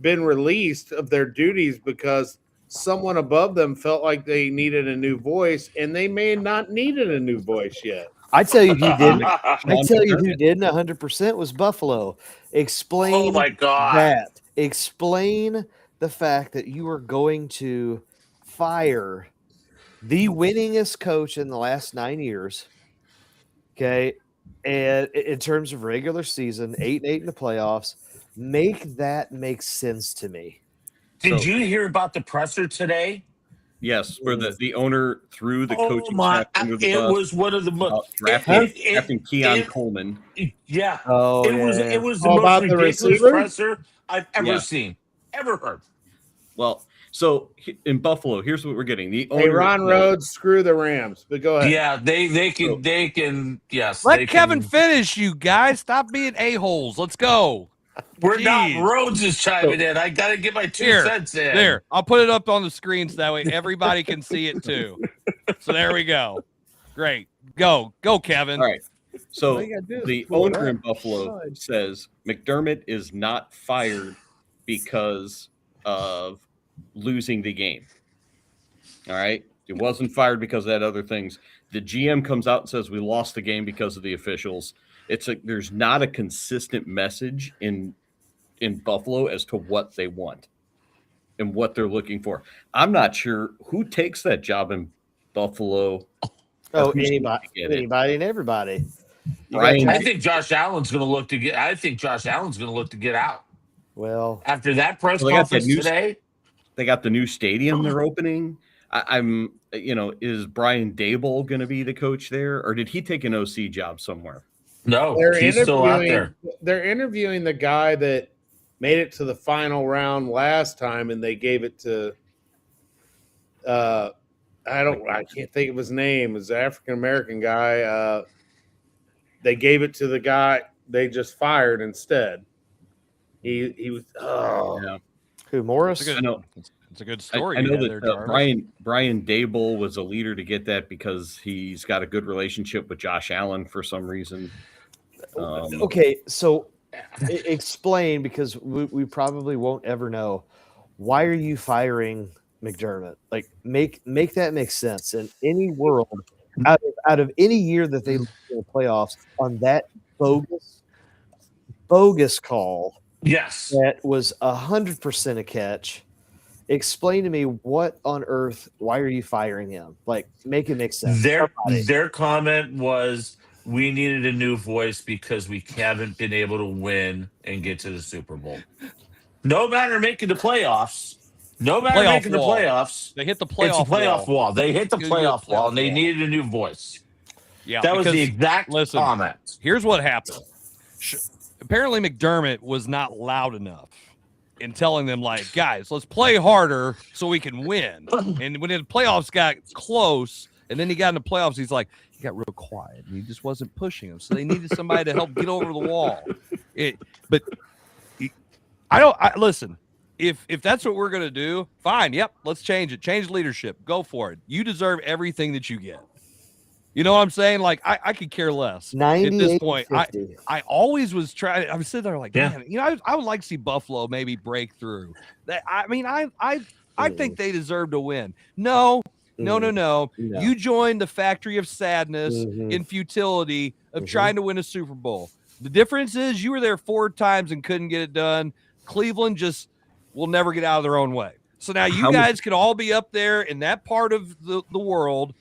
been released of their duties because someone above them felt like they needed a new voice, and they may not needed a new voice yet. I tell you who didn't. I tell you who didn't 100% was Buffalo. Explain Oh my God. that. Explain the fact that you are going to fire the winningest coach in the last 9 years. Okay. And in terms of regular season, 8-8 in the playoffs, make that make sense to me. Did you hear about the presser today? Yes, where the owner threw the coaching staff under the bus. It was one of the most drafting Keon Coleman. Yeah. Oh, It was the most ridiculous presser I've ever seen, ever heard. Well, so in Buffalo, here's what we're getting. The owner, hey, Ron Rhodes, screw the Rams, but go ahead. Yeah, they can. Yes, let Kevin finish. You guys, stop being a-holes. Let's go. We're not. Rhodes is chiming in. I got to get my 2 cents in. There, I'll put it up on the screen so that way everybody can see it too. So there we go. Great. Go, Kevin. All right. So the owner in Buffalo says McDermott is not fired because of losing the game. All right. It wasn't fired because of that other things. The GM comes out and says we lost the game because of the officials. There's not a consistent message in Buffalo as to what they want and what they're looking for. I'm not sure who takes that job in Buffalo. Oh, anybody and everybody. I think Josh Allen's going to look to get. I think Josh Allen's going to look to get out. Well, after that press conference today, they got the new stadium they're opening. Is Brian Daboll going to be the coach there, or did he take an OC job somewhere? No, he's still out there. They're interviewing the guy that made it to the final round last time, and they gave it to I can't think of his name. It's an African American guy. They gave it to the guy they just fired instead. He was Who, Morris? It's a good story. I know that Brian Daboll was a leader to get that because he's got a good relationship with Josh Allen for some reason. Okay, so explain, because we probably won't ever know. Why are you firing McDermott? Like, make that make sense. In any world, out of any year that they lose in the playoffs on that bogus call, yes, that was 100% a catch. Explain to me what on earth. Why are you firing him? Like, make it make sense. Their comment was, we needed a new voice because we haven't been able to win and get to the Super Bowl. No matter making the playoffs. No matter making the playoffs. They hit the playoff wall. They hit the playoff wall, and they needed a new voice. Yeah, that was the exact comment. Here's what happened. Apparently, McDermott was not loud enough in telling them, like, guys, let's play harder so we can win. And when the playoffs got close, and then he got in the playoffs, he's like, he got real quiet. And he just wasn't pushing them. So they needed somebody to help get over the wall. Listen, if that's what we're going to do, fine. Yep, let's change it. Change leadership. Go for it. You deserve everything that you get. You know what I'm saying? Like, I could care less at this point. I always was trying. I was sitting there like, man, I would like to see Buffalo maybe break through. I think they deserve to win. No. You joined the factory of sadness and futility of trying to win a Super Bowl. The difference is you were there 4 times and couldn't get it done. Cleveland just will never get out of their own way. So now you guys can all be up there in that part of the world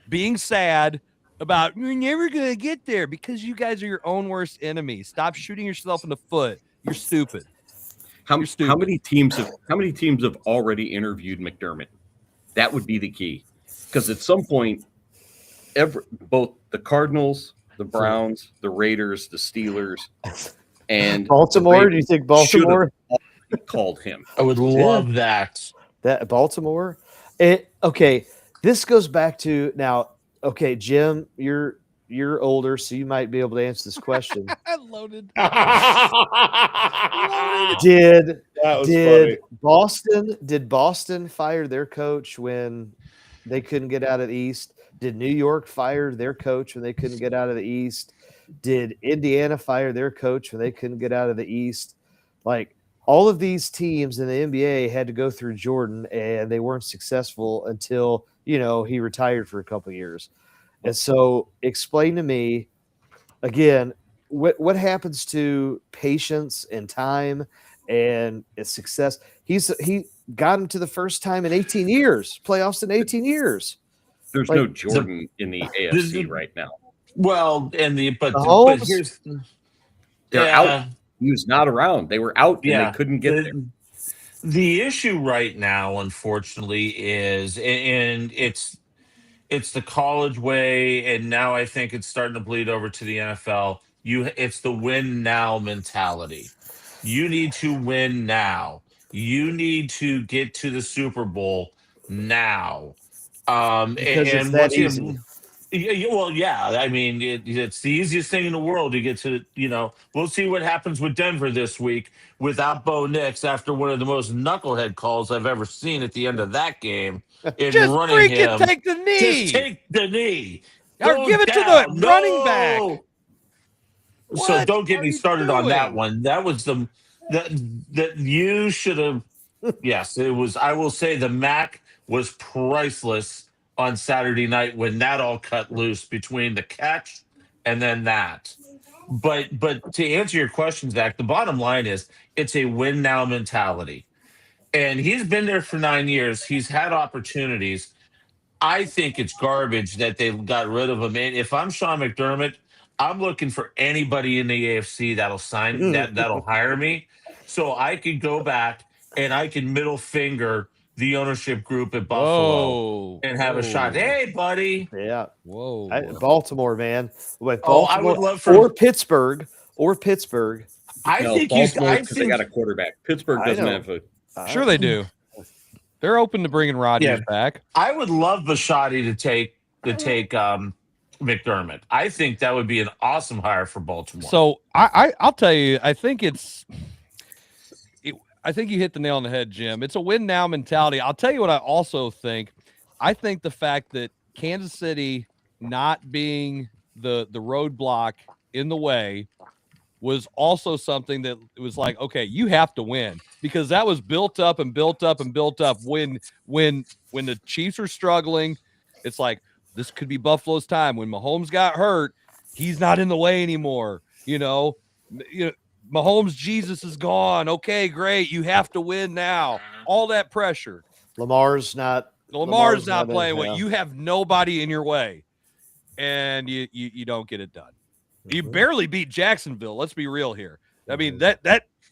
being sad about you're never going to get there because you guys are your own worst enemy. Stop shooting yourself in the foot. You're stupid. How many teams have already interviewed McDermott? That would be the key. Because at some point, both the Cardinals, the Browns, the Raiders, the Steelers, and Baltimore. Do you think Baltimore? called him. I would love that. That Baltimore. Okay, this goes back to now. Okay, Jim, you're older, so you might be able to answer this question. Loaded. Did funny. Boston fire their coach when they couldn't get out of the East? Did New York fire their coach when they couldn't get out of the East? Did Indiana fire their coach when they couldn't get out of the East? Like, all of these teams in the NBA had to go through Jordan, and they weren't successful until, he retired for a couple of years. And so explain to me, again, what happens to patience and time and success? He got him to the first time in 18 years, playoffs in 18 years. There's no Jordan in the AFC right now. Well, but here's they're out. He was not around. They were out and they couldn't get there. The issue right now, unfortunately, is, and it's the college way, and now I think it's starting to bleed over to the NFL. It's the win now mentality. You need to win now. You need to get to the Super Bowl now. Because it's that easy. Well, yeah. I mean, it's the easiest thing in the world to get to. We'll see what happens with Denver this week without Bo Nix after one of the most knucklehead calls I've ever seen at the end of that game. Just freaking take the knee. Just take the knee. Or give it to the running back. So don't get me started on that one. That was that you should have. Yes, it was. I will say the MAC was priceless on Saturday night when that all cut loose between the catch and then that. But to answer your question, Zach, the bottom line is it's a win now mentality. And he's been there for 9 years. He's had opportunities. I think it's garbage that they got rid of him. And if I'm Sean McDermott, I'm looking for anybody in the AFC that'll sign that'll hire me, so I could go back and I can middle finger the ownership group at Buffalo and have a shot. Hey, buddy. Yeah. Whoa. Baltimore, man. I would love for Pittsburgh. I think they got a quarterback. Pittsburgh doesn't have a. Sure, they do. They're open to bringing Rodgers back. I would love Bisciotti to take McDermott. I think that would be an awesome hire for Baltimore. So I'll tell you, I think you hit the nail on the head, Jim. It's a win now mentality. I'll tell you what I also think. I think the fact that Kansas City not being the roadblock in the way was also something that it was like, okay, you have to win, because that was built up and built up and built up. When the Chiefs are struggling, it's like, this could be Buffalo's time. When Mahomes got hurt, he's not in the way anymore. Mahomes, Jesus is gone. Okay, great. You have to win now. All that pressure. Lamar's not playing well. You have nobody in your way, and you don't get it done. You barely beat Jacksonville. Let's be real here. I mean,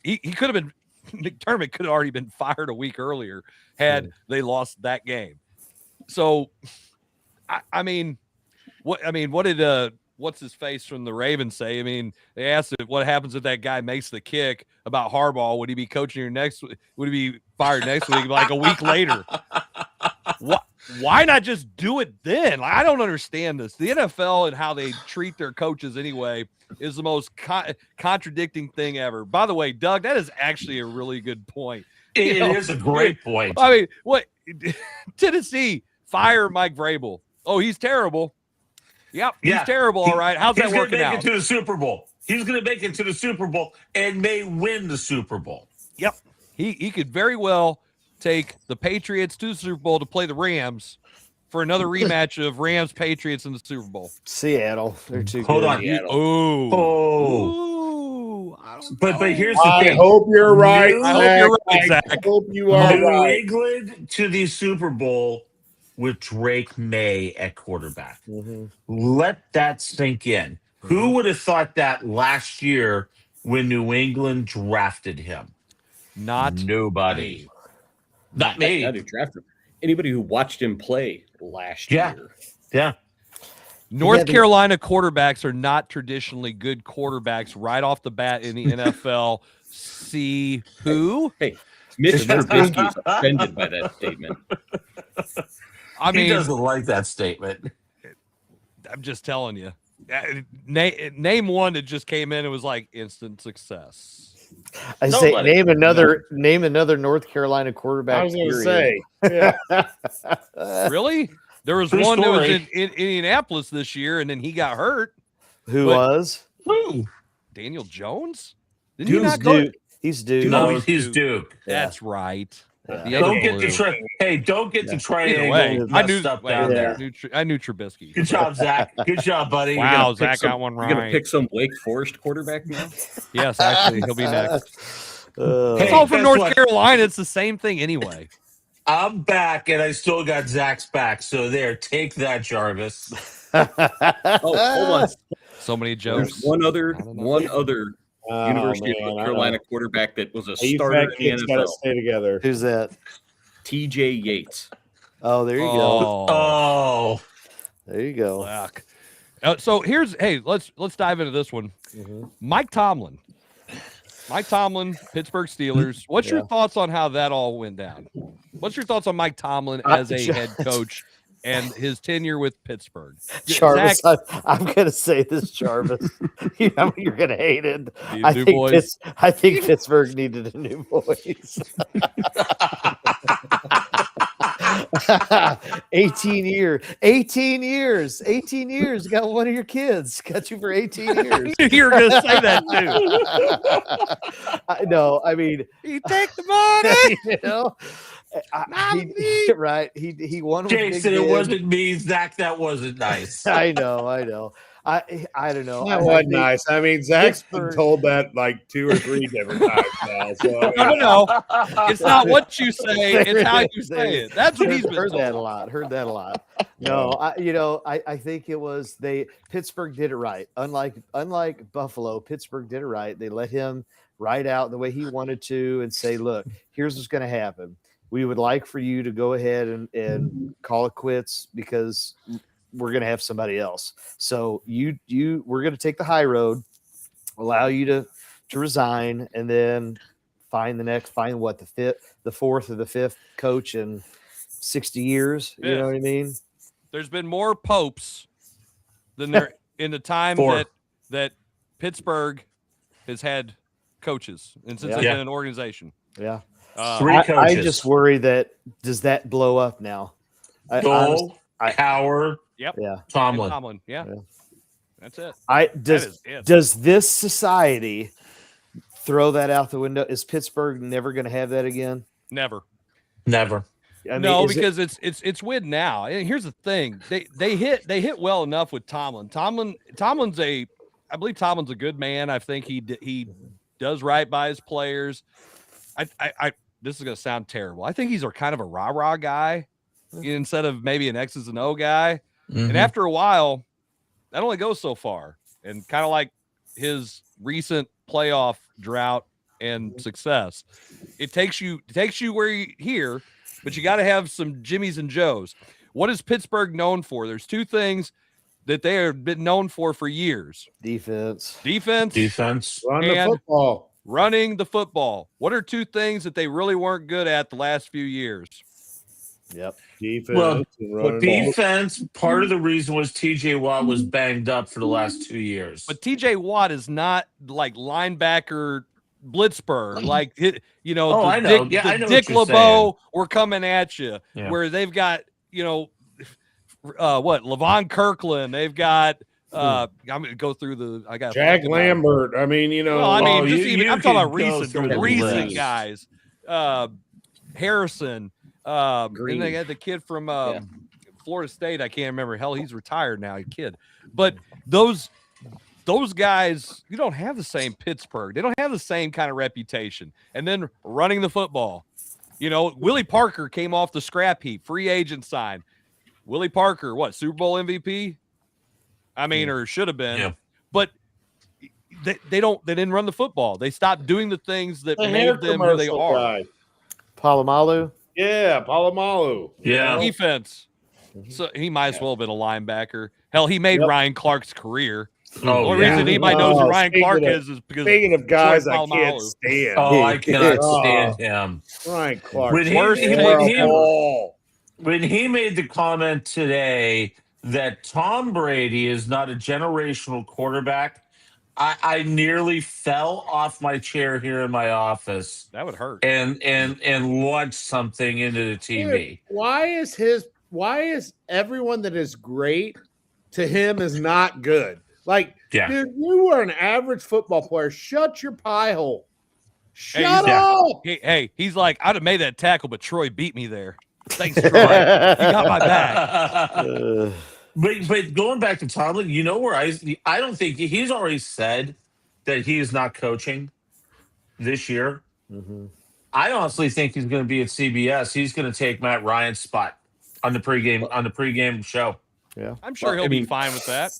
he could have been, McDermott could have already been fired a week earlier had they lost that game. So, I mean, what did what's his face from the Ravens say? I mean, they asked what happens if that guy makes the kick about Harbaugh. Would he be coaching would he be fired next week? Like a week later? Why not just do it then? I don't understand this. The NFL and how they treat their coaches anyway is the most contradicting thing ever. By the way, Doug, that is actually a really good point. It is a great point. I mean, what Tennessee fire Mike Vrabel? Oh, he's terrible. Yep, he's terrible. All right, how's that working out? He's going to make it to the Super Bowl. He's going to make it to the Super Bowl and may win the Super Bowl. Yep, he could very well take the Patriots to the Super Bowl to play the Rams for another rematch of Rams Patriots in the Super Bowl. Seattle, they're too Hold good. on. But here's the thing. I hope you're right. I hope you are New right. England to the Super Bowl with Drake May at quarterback. Mm-hmm. Let that sink in. Who would have thought that last year when New England drafted him? Nobody. Not me. Not who drafted him. Anybody who watched him play last year. Yeah. North Carolina quarterbacks are not traditionally good quarterbacks right off the bat in the NFL. See who? Hey, Mitch Trubisky is offended by that statement. I mean, he doesn't like that statement. I'm just telling you. Name one that just came in and was like instant success. I say name another North Carolina quarterback. I was going to say, yeah. Really? There was True one story. that was in Indianapolis this year, and then he got hurt. Who was? Daniel Jones? Didn't he not go? He's Duke. No, he's Duke. That's right. Yeah. Don't get the triangle messed up down there. I knew Trubisky. Good job, Zach. Good job, buddy. Wow, Zach got one right. You're going to pick some Wake Forest quarterback now? Yes, actually, he'll be next. Hey, it's all from North what? Carolina. It's the same thing anyway. I'm back, and I still got Zach's back. So there, take that, Jarvis. Oh, hold on. So many jokes. There's one other University of North Carolina quarterback that was a starter in the NFL. Stay together. Who's that? T.J. Yates. Oh, there you go. Oh, there you go. So let's dive into this one. Mm-hmm. Mike Tomlin, Pittsburgh Steelers. What's your thoughts on how that all went down? What's your thoughts on Mike Tomlin as a head coach and his tenure with Pittsburgh? Jarvis, I'm going to say this, Jarvis. You're going to hate it. I think Pittsburgh needed a new voice. 18 years. Got one of your kids. Got you for 18 years. You were going to say that too. No, I mean, you take the money. You know, right. He won. Jason, it wasn't me, Zach. That wasn't nice. I know. I don't know. That wasn't nice. I mean, Zach's been told that like 2 or 3 different times now. So, no. It's not what you say; it's how you say it. That's what he's been heard told. that a lot. No, I think it was Pittsburgh did it right. Unlike Buffalo, Pittsburgh did it right. They let him ride out the way he wanted to and say, "Look, here's what's going to happen. We would like for you to go ahead and call it quits because we're going to have somebody else. So we're going to take the high road, allow you to resign, and then find the fourth or the fifth coach in 60 years. You know what I mean? There's been more popes than there in the time that Pittsburgh has had coaches and since it's been an organization. Yeah. 3 coaches. I just worry does that blow up now? Howard. Yep. Yeah. Tomlin. Yeah. That's it. Does this society throw that out the window? Is Pittsburgh never going to have that again? Never. I mean, because it's win now. And here's the thing: they hit well enough with Tomlin. I believe Tomlin's a good man. I think he does right by his players. I this is going to sound terrible. I think he's kind of a rah-rah guy instead of maybe an X's and O guy. Mm-hmm. And after a while, that only goes so far. And kind of like his recent playoff drought and success, it takes you where you're here, but you got to have some Jimmies and Joes. What is Pittsburgh known for? There's 2 things that they have been known for years: defense, running the football. What are 2 things that they really weren't good at the last few years? Yep. Defense. Part of the reason was TJ Watt was banged up for the last 2 years. But TJ Watt is not like linebacker Blitzburg, like I know. Dick LeBeau were coming at you, where they've got Levon Kirkland, they've got I'm gonna go through I got Jack Lambert. I mean, I'm talking about recent guys. Harrison. And they had the kid from Florida State. I can't remember. Hell, he's retired now. Kid, but those guys, you don't have the same Pittsburgh. They don't have the same kind of reputation. And then running the football, Willie Parker came off the scrap heap, free agent sign. Willie Parker, Super Bowl MVP? I mean, or should have been. Yeah. But they didn't run the football. They stopped doing the things that made them who they are. Palomalu. Yeah, Palomalu. Yeah. Defense. So he might as well have been a linebacker. Hell, he made Ryan Clark's career. Oh, the only reason anybody knows who Ryan Clark is because speaking of guys I Troy can't Polamalu. stand. Oh, I cannot stand him. Ryan Clark. When he made the comment today that Tom Brady is not a generational quarterback, I nearly fell off my chair here in my office. That would hurt. And launched something into the TV. Dude, why is everyone that is great to him is not good? Like, dude, you were an average football player. Shut your pie hole. Shut up. Hey, he's like, I'd have made that tackle, but Troy beat me there. Thanks, Troy. You got my back. But going back to Tomlin, you know where I don't think he's already said that he is not coaching this year. Mm-hmm. I honestly think he's going to be at CBS. He's going to take Matt Ryan's spot on the pregame show. Yeah, I'm sure he'll be fine with that.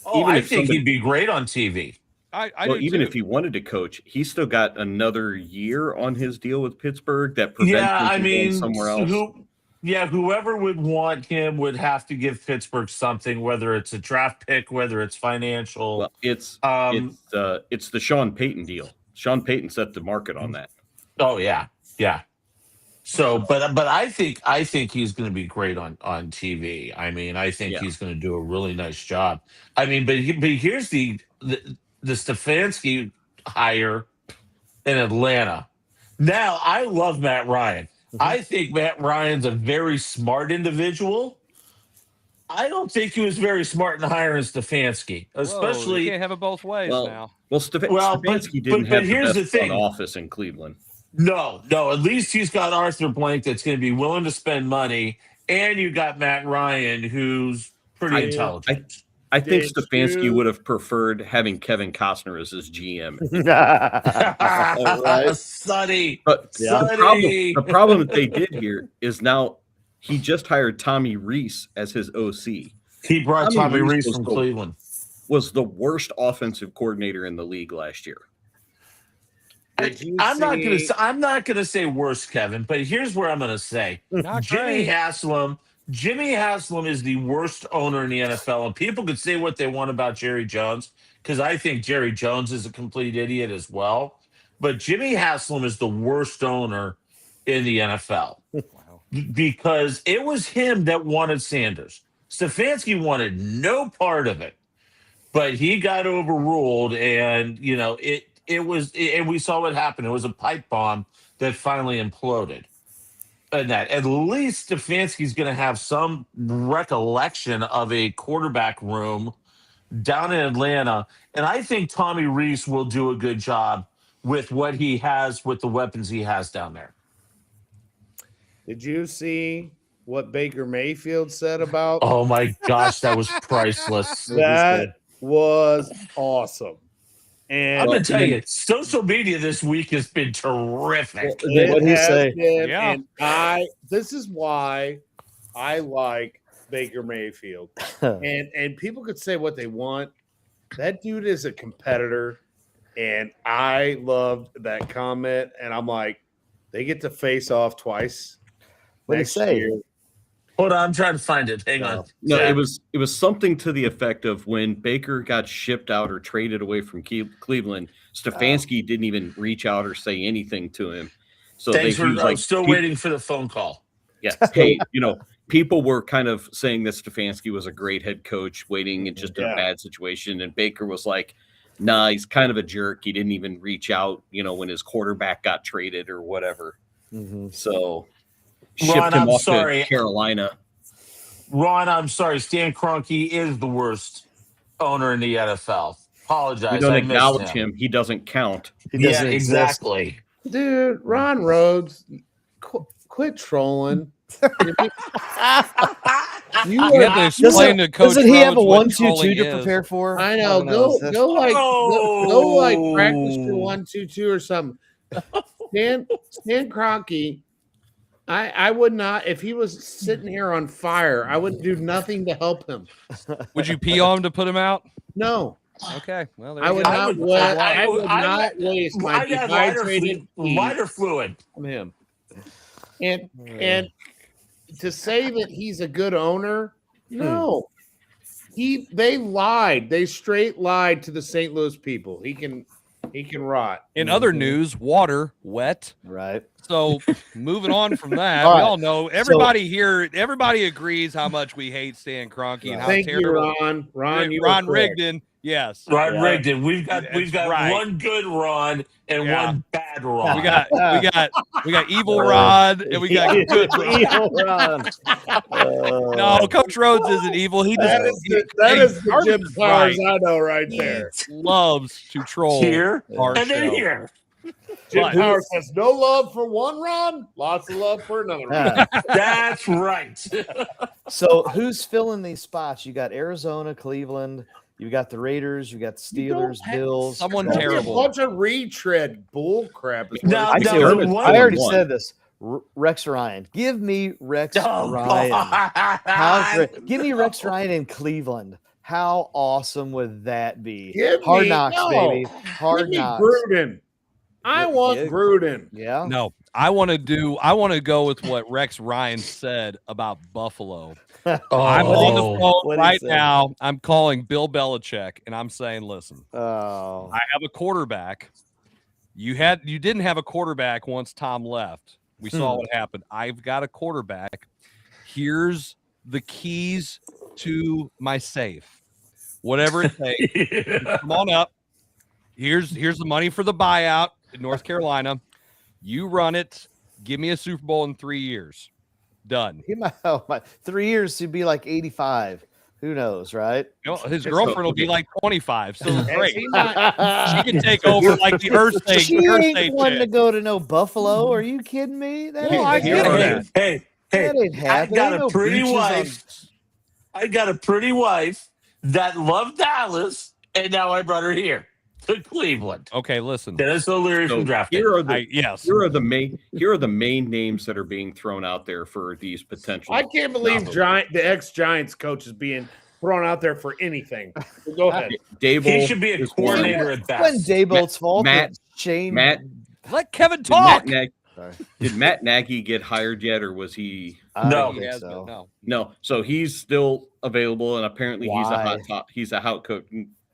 Oh, I think he'd be great on TV. Even if he wanted to coach, he's still got another year on his deal with Pittsburgh that prevents him from going somewhere else. Whoever would want him would have to give Pittsburgh something, whether it's a draft pick, whether it's financial. Well, it's the Sean Payton deal. Sean Payton set the market on that. Oh yeah. So, but I think he's going to be great on TV. I mean, I think he's going to do a really nice job. I mean, but here's the Stefanski hire in Atlanta. Now, I love Matt Ryan. I think Matt Ryan's a very smart individual. I don't think he was very smart in hiring Stefanski, especially. You can't have it both ways now. Well, Stefanski didn't have the best front office in Cleveland. No. At least he's got Arthur Blank that's going to be willing to spend money, and you got Matt Ryan, who's pretty intelligent. I think Stefanski would have preferred having Kevin Costner as his GM. Right. Sonny. But the problem that they did here is now he just hired Tommy Rees as his OC. He brought Tommy Rees from Cleveland. Was the worst offensive coordinator in the league last year. I'm not going to say worse, Kevin, but here's where I'm going to say. Jimmy Haslam is the worst owner in the NFL, and people could say what they want about Jerry Jones, because I think Jerry Jones is a complete idiot as well. But Jimmy Haslam is the worst owner in the NFL because it was him that wanted Sanders. Stefanski wanted no part of it, but he got overruled, and it was, and we saw what happened. It was a pipe bomb that finally imploded. And that at least Stefanski's going to have some recollection of a quarterback room down in Atlanta. And I think Tommy Rees will do a good job with what he has, with the weapons he has down there. Did you see what Baker Mayfield said about? Oh my gosh, that was priceless. That was awesome. And I'm going to tell you, social media this week has been terrific. What did he say? And this is why I like Baker Mayfield. and people could say what they want. That dude is a competitor, and I loved that comment. And I'm like, they get to face off twice. What did he say? Year. Hold on, I'm trying to find it. Hang on. No, it was something to the effect of when Baker got shipped out or traded away from Cleveland, Stefanski didn't even reach out or say anything to him. So I'm still waiting for the phone call. Yeah. Hey, people were kind of saying that Stefanski was a great head coach, waiting in just a bad situation. And Baker was like, nah, he's kind of a jerk. He didn't even reach out, when his quarterback got traded or whatever. Mm-hmm. So Ron, I'm off sorry. to Carolina. Ron, I'm sorry. Stan Kroenke is the worst owner in the NFL. Apologize. We don't acknowledge him. He doesn't count. He doesn't exactly. Dude, Ron Rhodes, quit trolling. You have to explain to Coach Doesn't he have a Rhodes 1-2-2 to prepare for? I know. Go practice your 1-2-2 or something. Stan Kroenke, I would not, if he was sitting here on fire, I would do nothing to help him. Would you pee on him to put him out? No. Okay. Well, I would not waste my dehydrated lighter fluid. from him. And to say that he's a good owner, no. They lied. They straight lied to the St. Louis people. He can rot. In other news, water wet. Right. So moving on from that, All we right. all know everybody here. Everybody agrees how much we hate Stan Kroenke and how Thank terrible. you, Ron. Ron Rigdon. Yes, Ron Rigdon. We've got right. one good Ron and one bad Ron. We got evil Rod and we got good evil Ron. No, Coach Rhodes isn't evil. He just that is the Jim Powers I know right there. Loves to troll Here our and then show. here. Jim Powers has no love for one Ron, lots of love for another Ron. That's right. So who's filling these spots? You got Arizona, Cleveland. You got the Raiders. You got the Steelers, Bills. Someone Don't be terrible. A bunch of retread bull crap. I already said this. Rex Ryan. Give me Rex Ryan. Give me Rex Ryan in Cleveland. How awesome would that be? Hard knocks, baby. Hard knocks. Gruden. I want Gruden. Yeah. No, I want to go with what Rex Ryan said about Buffalo. I'm on the phone right now. I'm calling Bill Belichick and I'm saying, listen, I have a quarterback. You didn't have a quarterback once Tom left. We saw what happened. I've got a quarterback. Here's the keys to my safe. Whatever it takes. Come on up. Here's the money for the buyout in North Carolina. You run it. Give me a Super Bowl in 3 years. Done. 3 years to be like 85. Who knows, right? You know, his girlfriend will be like 25. So it's great. She can take over like the Earth State. She ain't wanting to go to no Buffalo. Are you kidding me? That Hey, that ain't happening. I got a pretty wife. I got a pretty wife that loved Dallas, and now I brought her here to Cleveland. Okay, listen. Dennis O'Leary from draft. Here are the main names that are being thrown out there for these potential. I can't believe the ex-Giants coach is being thrown out there for anything. Go ahead. Dable, he should be a coordinator at best. When Dable's fault. Let Kevin talk. Did Matt Nagy get hired yet, or was he? No. No. So he's still available, and apparently he's a hot coach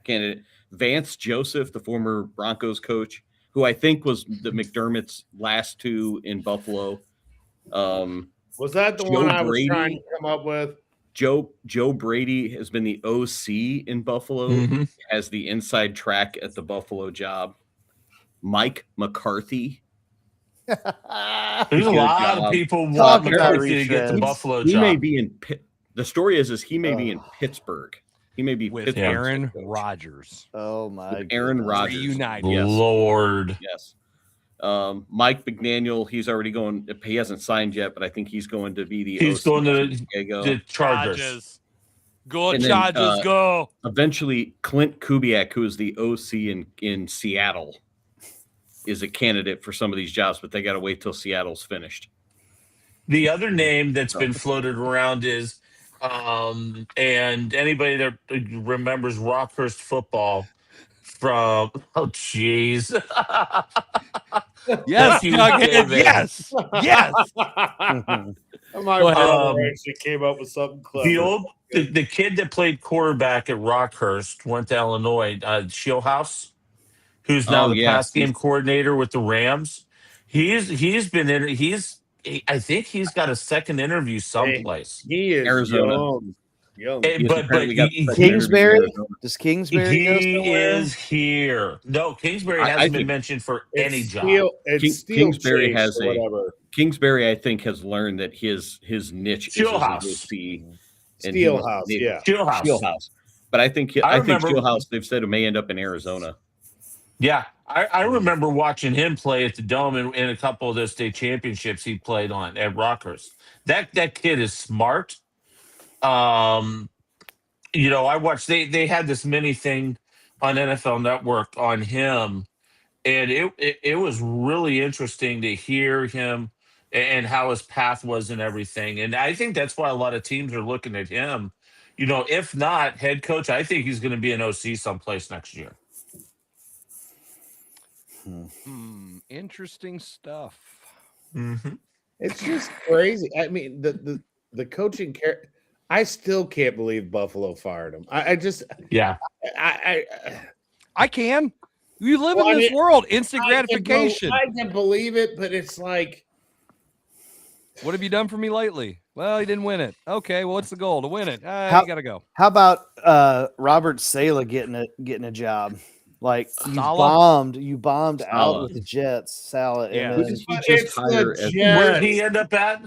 candidate. Vance Joseph, the former Broncos coach, who I think was the McDermott's last two in Buffalo. Was that the one I was trying to come up with? Joe Brady has been the OC in Buffalo, has the inside track at the Buffalo job. Mike McCarthy. There's a lot of people want McCarthy to get the Buffalo job. He may be in the story is he may be in Pittsburgh. He may be with Aaron Rodgers. Oh my! Aaron Rodgers reunited. Yes. Lord. Yes. Mike McDaniel. He's already going. He hasn't signed yet, but I think he's going to be the. He's OC going to the Chargers. Go Chargers, go! Eventually, Clint Kubiak, who is the OC in Seattle, is a candidate for some of these jobs, but they got to wait till Seattle's finished. The other name that's been floated around is. And anybody that remembers Rockhurst football from yes, yes. She came up with something clever. The kid that played quarterback at Rockhurst went to Illinois, Shieldhouse, who's now the pass game coordinator with the Rams. He's been in. I think he's got a second interview someplace. He is Arizona. Young. But Kingsbury? Does Kingsbury go he somewhere? is here. No, Kingsbury hasn't been mentioned for any job. Kingsbury has Kingsbury, I think, has learned that his niche is Steelhouse. But I think Steelhouse, they've said it may end up in Arizona. Yeah, I remember watching him play at the Dome in a couple of those state championships he played on at Rockhurst. That kid is smart. I watched they had this mini thing on NFL Network on him, and it was really interesting to hear him and how his path was and everything. And I think that's why a lot of teams are looking at him. If not head coach, I think he's going to be an OC someplace next year. Interesting stuff. Mm-hmm. It's just crazy. I mean, the coaching I still can't believe Buffalo fired him. I can. You live in this world, instant gratification. I can believe it, but it's like, what have you done for me lately? Well, he didn't win it. Okay, well, what's the goal? To win it. You got to go. How about Robert Saleh getting a job? Like you bombed out with the Jets, Saleh. Yeah, and who did he just hire? Where did he end up at?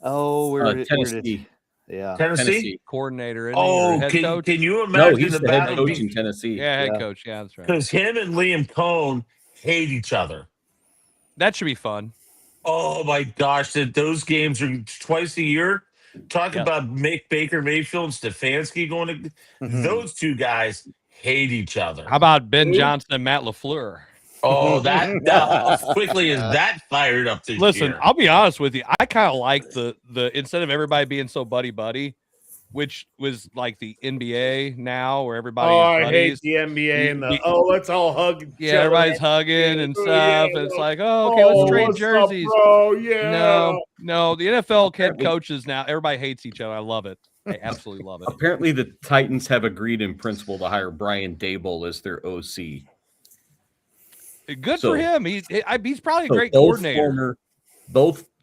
Tennessee. Tennessee coordinator. Can you imagine he's the head coach in Tennessee? Yeah, head coach. Yeah, that's right. Because him and Liam Cohn hate each other. That should be fun. Oh my gosh, those games are twice a year. Talk about Baker Mayfield and Stefanski going to those two guys hate each other. How about Ben Johnson and Matt LaFleur? Oh, how quickly is that fired up this year? Listen, I'll be honest with you. I kind of like the instead of everybody being so buddy, which was like the NBA now, where everybody. Oh, I hate the NBA and let's all hug. Yeah, everybody's hugging and stuff. And it's like, let's trade jerseys. Up, bro? Yeah. No, the NFL head coaches now. Everybody hates each other. I love it. I absolutely love it. Apparently, the Titans have agreed in principle to hire Brian Daboll as their OC. Good for him. He's probably a great coordinator.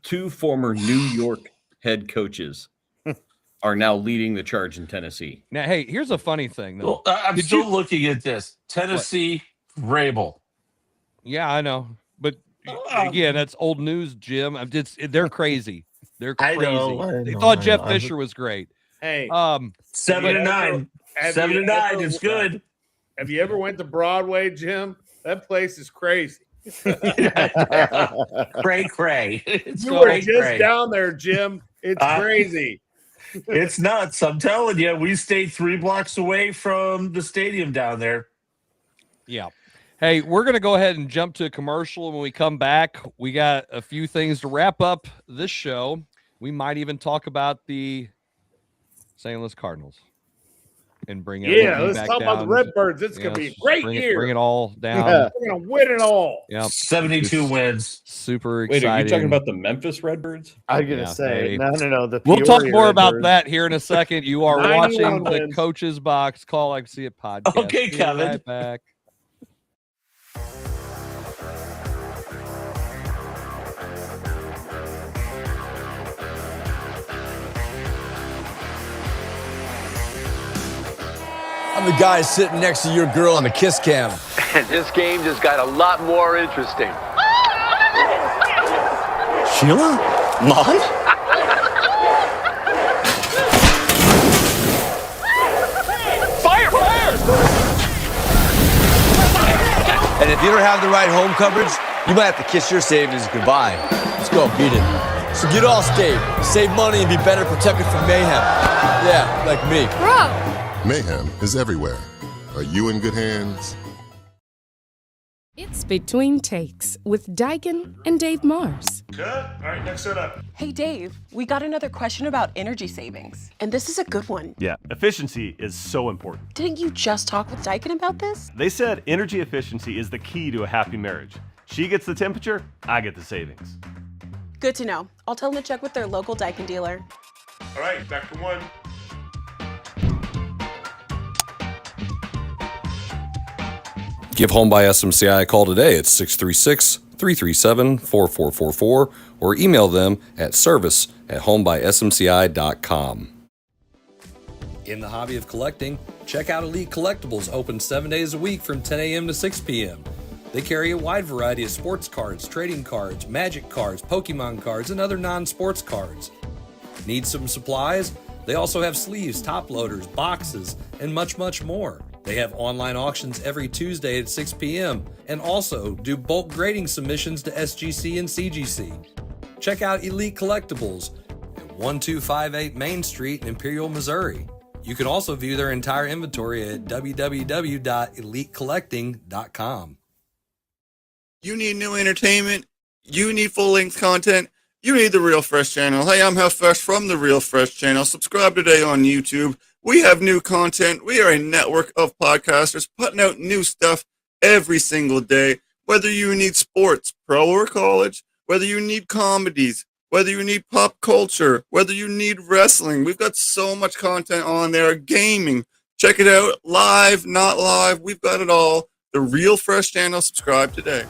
Two former New York head coaches are now leading the charge in Tennessee. Now, hey, here's a funny thing, though. Well, I'm still looking at this. Tennessee, Vrabel. Yeah, I know. But, again, that's old news, Jim. They're crazy. They're crazy. I know. They thought Jeff Fisher was great. Hey. 7-9. 7-9. It's good. Have you ever went to Broadway, Jim? That place is crazy. Cray. You were just down there, Jim. It's crazy. It's nuts. I'm telling you, we stayed 3 blocks away from the stadium down there. Yeah. Hey, we're going to go ahead and jump to a commercial. When we come back, we got a few things to wrap up this show. We might even talk about the St. Louis Cardinals. And bring it. Let's talk about the Redbirds. It's going to be a great year. Bring it all down. We're going to win it all. Yeah, 72 wins. Super exciting. Wait, are you talking about the Memphis Redbirds? I was going to say, no. We'll talk more Redbirds. about that here in a second. You are watching the Coach's Box Call Like See It podcast. Okay, Kevin. Right back. I'm the guy sitting next to your girl on the kiss cam. And this game just got a lot more interesting. Sheila? Mom? Fire! And if you don't have the right home coverage, you might have to kiss your savings goodbye. Let's go, beat it. So get Allstate, save money, and be better protected from mayhem. Yeah, like me. Bro! Mayhem is everywhere. Are you in good hands? It's Between Takes with Daikin and Dave Mars. Good. All right, next set up. Hey, Dave, we got another question about energy savings. And this is a good one. Yeah, efficiency is so important. Didn't you just talk with Daikin about this? They said energy efficiency is the key to a happy marriage. She gets the temperature, I get the savings. Good to know. I'll tell them to check with their local Daikin dealer. All right, back to one. Give Home by SMCI a call today at 636-337-4444 or email them at service@homebysmci.com. In the hobby of collecting, check out Elite Collectibles, open 7 days a week from 10 a.m. to 6 p.m. They carry a wide variety of sports cards, trading cards, magic cards, Pokemon cards, and other non-sports cards. Need some supplies? They also have sleeves, top loaders, boxes, and much, much more. They have online auctions every Tuesday at 6 p.m. and also do bulk grading submissions to SGC and CGC. Check out Elite Collectibles at 1258 Main Street in Imperial, Missouri. You can also view their entire inventory at www.elitecollecting.com. You need new entertainment. You need full-length content. You need the Real Fresh channel. Hey, I'm Health Fresh from the Real Fresh channel. Subscribe today on YouTube. We have new content. We are a network of podcasters putting out new stuff every single day. Whether you need sports, pro or college, whether you need comedies, whether you need pop culture, whether you need wrestling. We've got so much content on there. Gaming. Check it out. Live, not live. We've got it all. The Real Fresh channel. Subscribe today.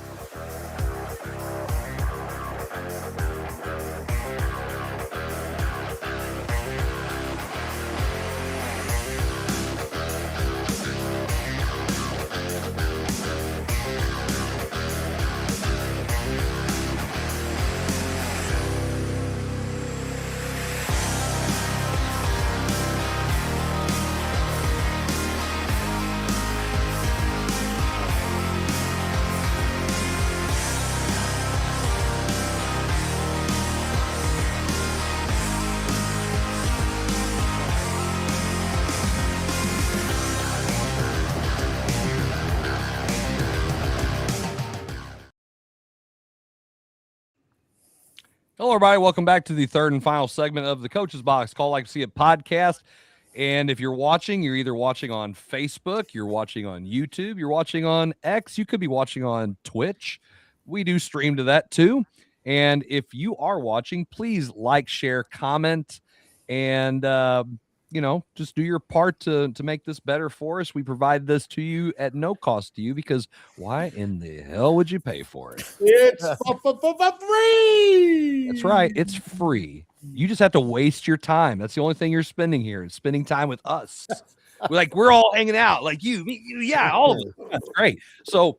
Hello, everybody. Welcome back to the third and final segment of the Coach's Box Call Like to See It podcast. And if you're watching, you're either watching on Facebook, you're watching on YouTube, you're watching on X, you could be watching on Twitch. We do stream to that too. And if you are watching, please like, share, comment, and just do your part to make this better for us. We provide this to you at no cost to you, because why in the hell would you pay for it? It's free. That's right. It's free. You just have to waste your time. That's the only thing you're spending here. It's spending time with us. We're all hanging out, like you, me, you, yeah, all of us. That's great. So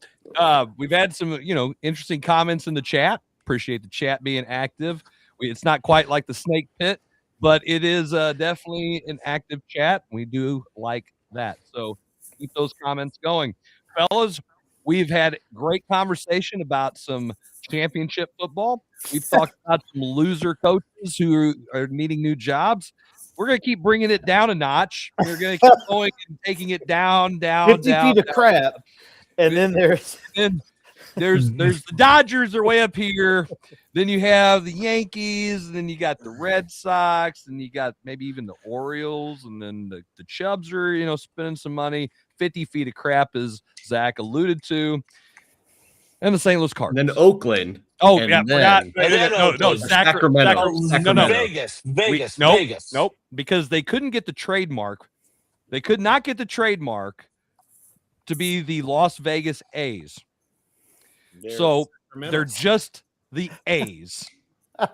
we've had some, interesting comments in the chat. Appreciate the chat being active. It's not quite like the snake pit, but it is definitely an active chat. We do like that. So keep those comments going. Fellas, we've had great conversation about some championship football. We've talked about some loser coaches who are needing new jobs. We're going to keep bringing it down a notch. We're going to keep going and taking it down, 50 feet of crap. And then there's the Dodgers are way up here. Then you have the Yankees, and then you got the Red Sox, and you got maybe even the Orioles, and then the Chubs are, spending some money. 50 feet of crap, as Zach alluded to. And the St. Louis Cardinals. Then Oakland. Oh, and yeah. Then, Sacramento. No. Vegas. Nope. Because they couldn't get the trademark. They could not get the trademark to be the Las Vegas A's. So they're just the A's. I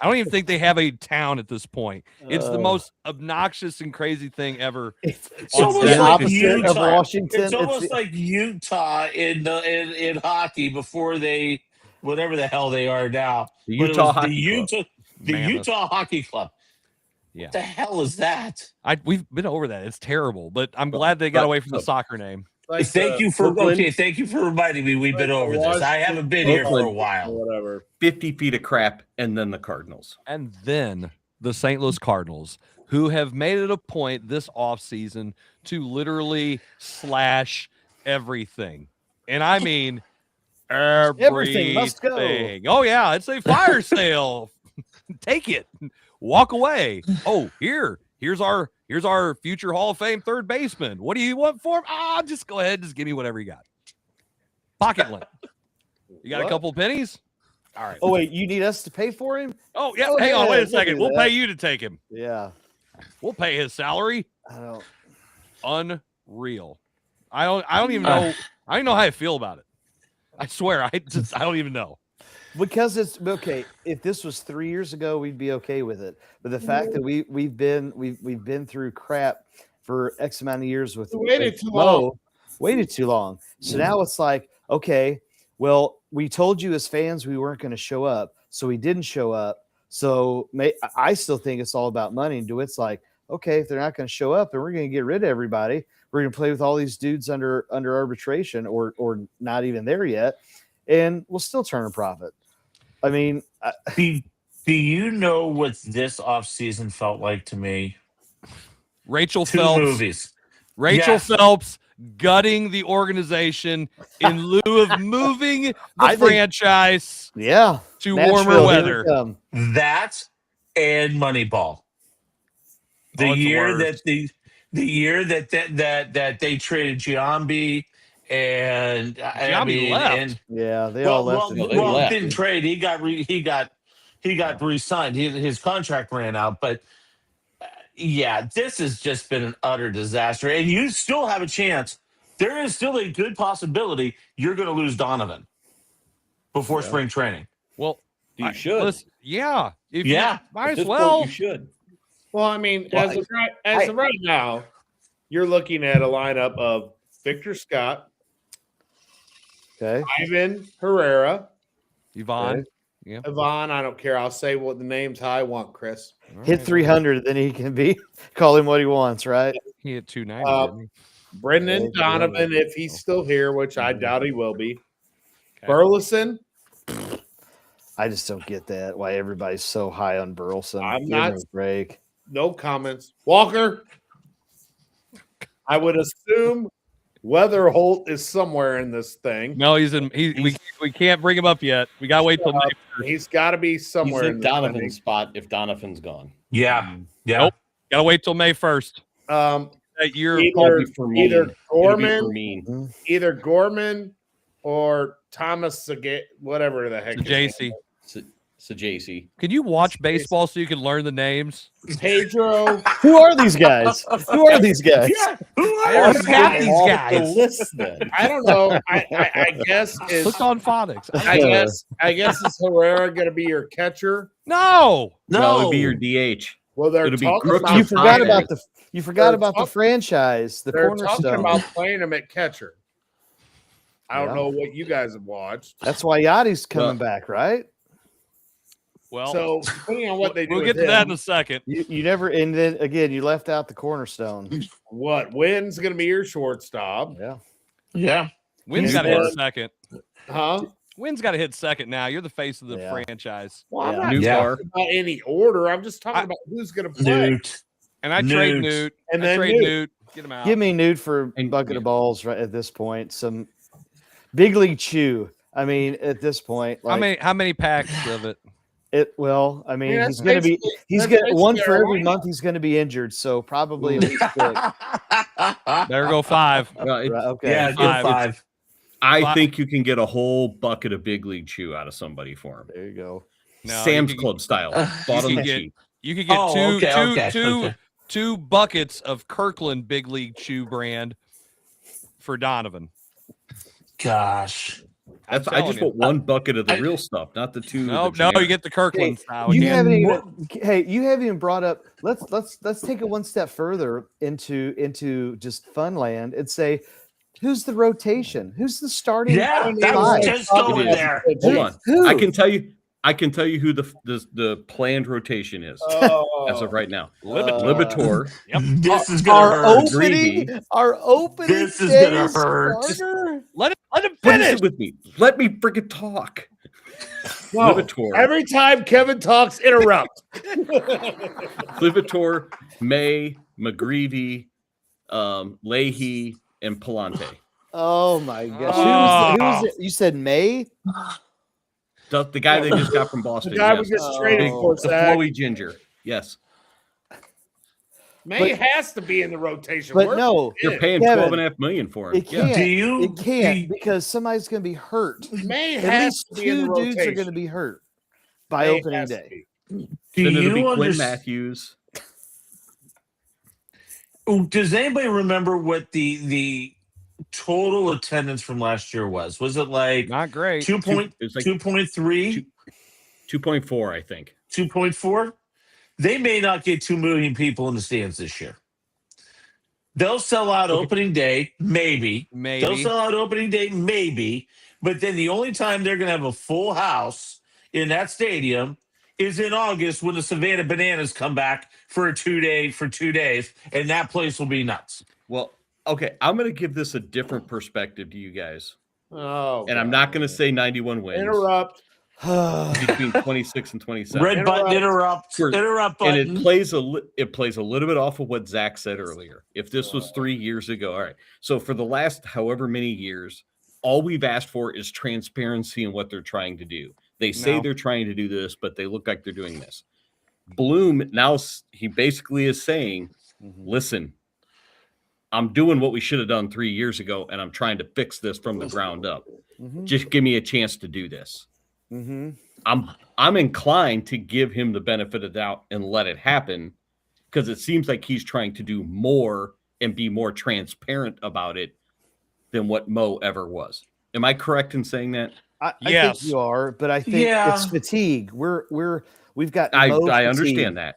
don't even think they have a town at this point. It's the most obnoxious and crazy thing ever. It's almost like Utah. Of Washington. It's almost like Utah in hockey before they, whatever the hell they are now. The Utah Hockey Club. Utah Hockey Club. Yeah. What the hell is that? We've been over that. It's terrible, but I'm glad they got away from the soccer name. Thank you for reminding me. We've been over this. I haven't been here for a while. Whatever. 50 feet of crap, and then the Cardinals. And then the St. Louis Cardinals, who have made it a point this offseason to literally slash everything. And I mean everything. Must go. Oh, yeah. It's a fire sale. Take it. Walk away. Oh, here's our future Hall of Fame third baseman. What do you want for him? Just go ahead. Just give me whatever you got. Pocket lint. You got a couple pennies? All right. Oh, wait, you need us to pay for him? Oh, yeah. Hang on. Wait a second. We'll pay you to take him. Yeah. We'll pay his salary. I don't. Unreal. I don't even know. I don't even know how I feel about it. I swear. I don't even know. Because it's okay. If this was 3 years ago, we'd be okay with it. But the fact that we've been through crap for X amount of years with waited too long. So now it's like, okay, well, we told you as fans we weren't going to show up, so we didn't show up. So I still think it's all about money. And it's like, okay, if they're not going to show up, then we're going to get rid of everybody. We're going to play with all these dudes under arbitration or not even there yet, and we'll still turn a profit. I mean, do you know what this offseason felt like to me? Rachel Two Phelps. movies. Rachel Phelps gutting the organization in lieu of moving the franchise to Nashville, warmer weather. That and Moneyball. The year that they traded Giambi and Giambi left. They all left. Didn't trade. He got he got re-signed. His contract ran out, but yeah, this has just been an utter disaster. And you still have a chance. There is still a good possibility you're going to lose Donovan before spring training. Well, you should. Yeah. Might as At this well. point, you should. Well, I mean, as of right now, you're looking at a lineup of Victor Scott, Ivan Herrera, Yvonne. Okay. Yvonne, I don't care. I'll say what the names I want, Chris. Hit 300, then he can call him what he wants, right? He hit 290. Brendan Donovan, if he's still here, which I doubt he will be. Burleson. I just don't get that. Why everybody's so high on Burleson. I'm Give not. him a break. No comments. Walker. I would assume Weatherholt is somewhere in this thing. No, we can't bring him up yet. We gotta wait till May 1st. He's got to be somewhere He's in in this Donovan's thing. spot if Donovan's gone. Yeah. Nope. Gotta wait till May 1st. That year, either Gorman or Thomas Saget, whatever the heck. JC. JC. Can you watch baseball so you can learn the names? Pedro. Who are these guys? Who are these guys? Yeah, who are these guys? I don't know. I guess is Click on phonics. I guess is Herrera going to be your catcher? No, it'd be your DH. Well, they're It'll be talking Crooks about You forgot about the franchise, the they're talking cornerstone. about playing him at catcher. I don't know what you guys have watched. That's why Yachty's coming back, right? Well, So depending on what they do, we'll with get to that in him, a second. You never, and then again, you left out the cornerstone. what Wynn's going to be your shortstop? Yeah. Wynn's got to hit second. Huh? Wynn's got to hit second now. You're the face of the franchise. Well, I'm not talking about any order. I'm just talking about who's going to play. Newt. And I trade Newt. And I then trade Newt. Newt. Get him out. Give me Newt for a bucket of balls right at this point. Some big league chew. I mean, at this point, how many packs of it? I mean, Yeah, he's going to be. He's that's got one for every basically month. He's going to be injured, so probably at least 6. There go 5. Right, okay. Yeah, Five. 5. I think you can get a whole bucket of big league chew out of somebody for him. There you go. No, Sam's Club style. Bottom you cheap. You could get two buckets of Kirkland Big League Chew brand for Donovan. Gosh. I just want one bucket of the real stuff, not the two. No, you get the Kirkland style. You haven't even brought up. Let's take it one step further into just fun land and say, who's the rotation? Who's the starting? Yeah, that was just going there. Hold on. Who? I can tell you who the planned rotation is as of right now. Libator. Yep. This is gonna hurt. Our opening. This is gonna hurt. Let him Finish finish. it with me. Let me freaking talk. No, Libator. every time Kevin talks, interrupt. Libator, May, McGreevy, Leahy, and Palante. Oh my gosh! Who's it? You said May. The guy they just got from Boston. The guy we just traded for the Zach. flowy ginger. Yes. May has to be in the rotation. But Where no, You're paying Kevin, $12.5 million for him. It can't. Do It can't because somebody's going to be hurt. May At has least to be in the two dudes are rotation. going to be hurt by May opening has to day. be. Then it'll be you Quinn understand? Matthews. Does anybody remember what the total attendance from last year was? Was it like Not great. 2.3? 2.4, I think. 2.4? They may not get 2 million people in the stands this year. They'll sell out opening day, maybe. They'll sell out opening day, maybe. But then the only time they're going to have a full house in that stadium is in August when the Savannah Bananas come back for 2 days, and that place will be nuts. Well, okay, I'm going to give this a different perspective to you guys. Oh, And I'm not going to say 91 wins. interrupt. Between 26 and 27. Red button, interrupt button. And it plays a little bit off of what Zach said earlier. If this was 3 years ago, all right. So for the last however many years, all we've asked for is transparency in what they're trying to do. They say they're trying to do this, but they look like they're doing this. Bloom now, he basically is saying, listen, I'm doing what we should have done 3 years ago, and I'm trying to fix this from the ground up. Just give me a chance to do this. I'm inclined to give him the benefit of the doubt and let it happen, because it seems like he's trying to do more and be more transparent about it than what Mo ever was. Am I correct in saying that? I think you are, but I think it's fatigue. We've got I fatigue. understand that.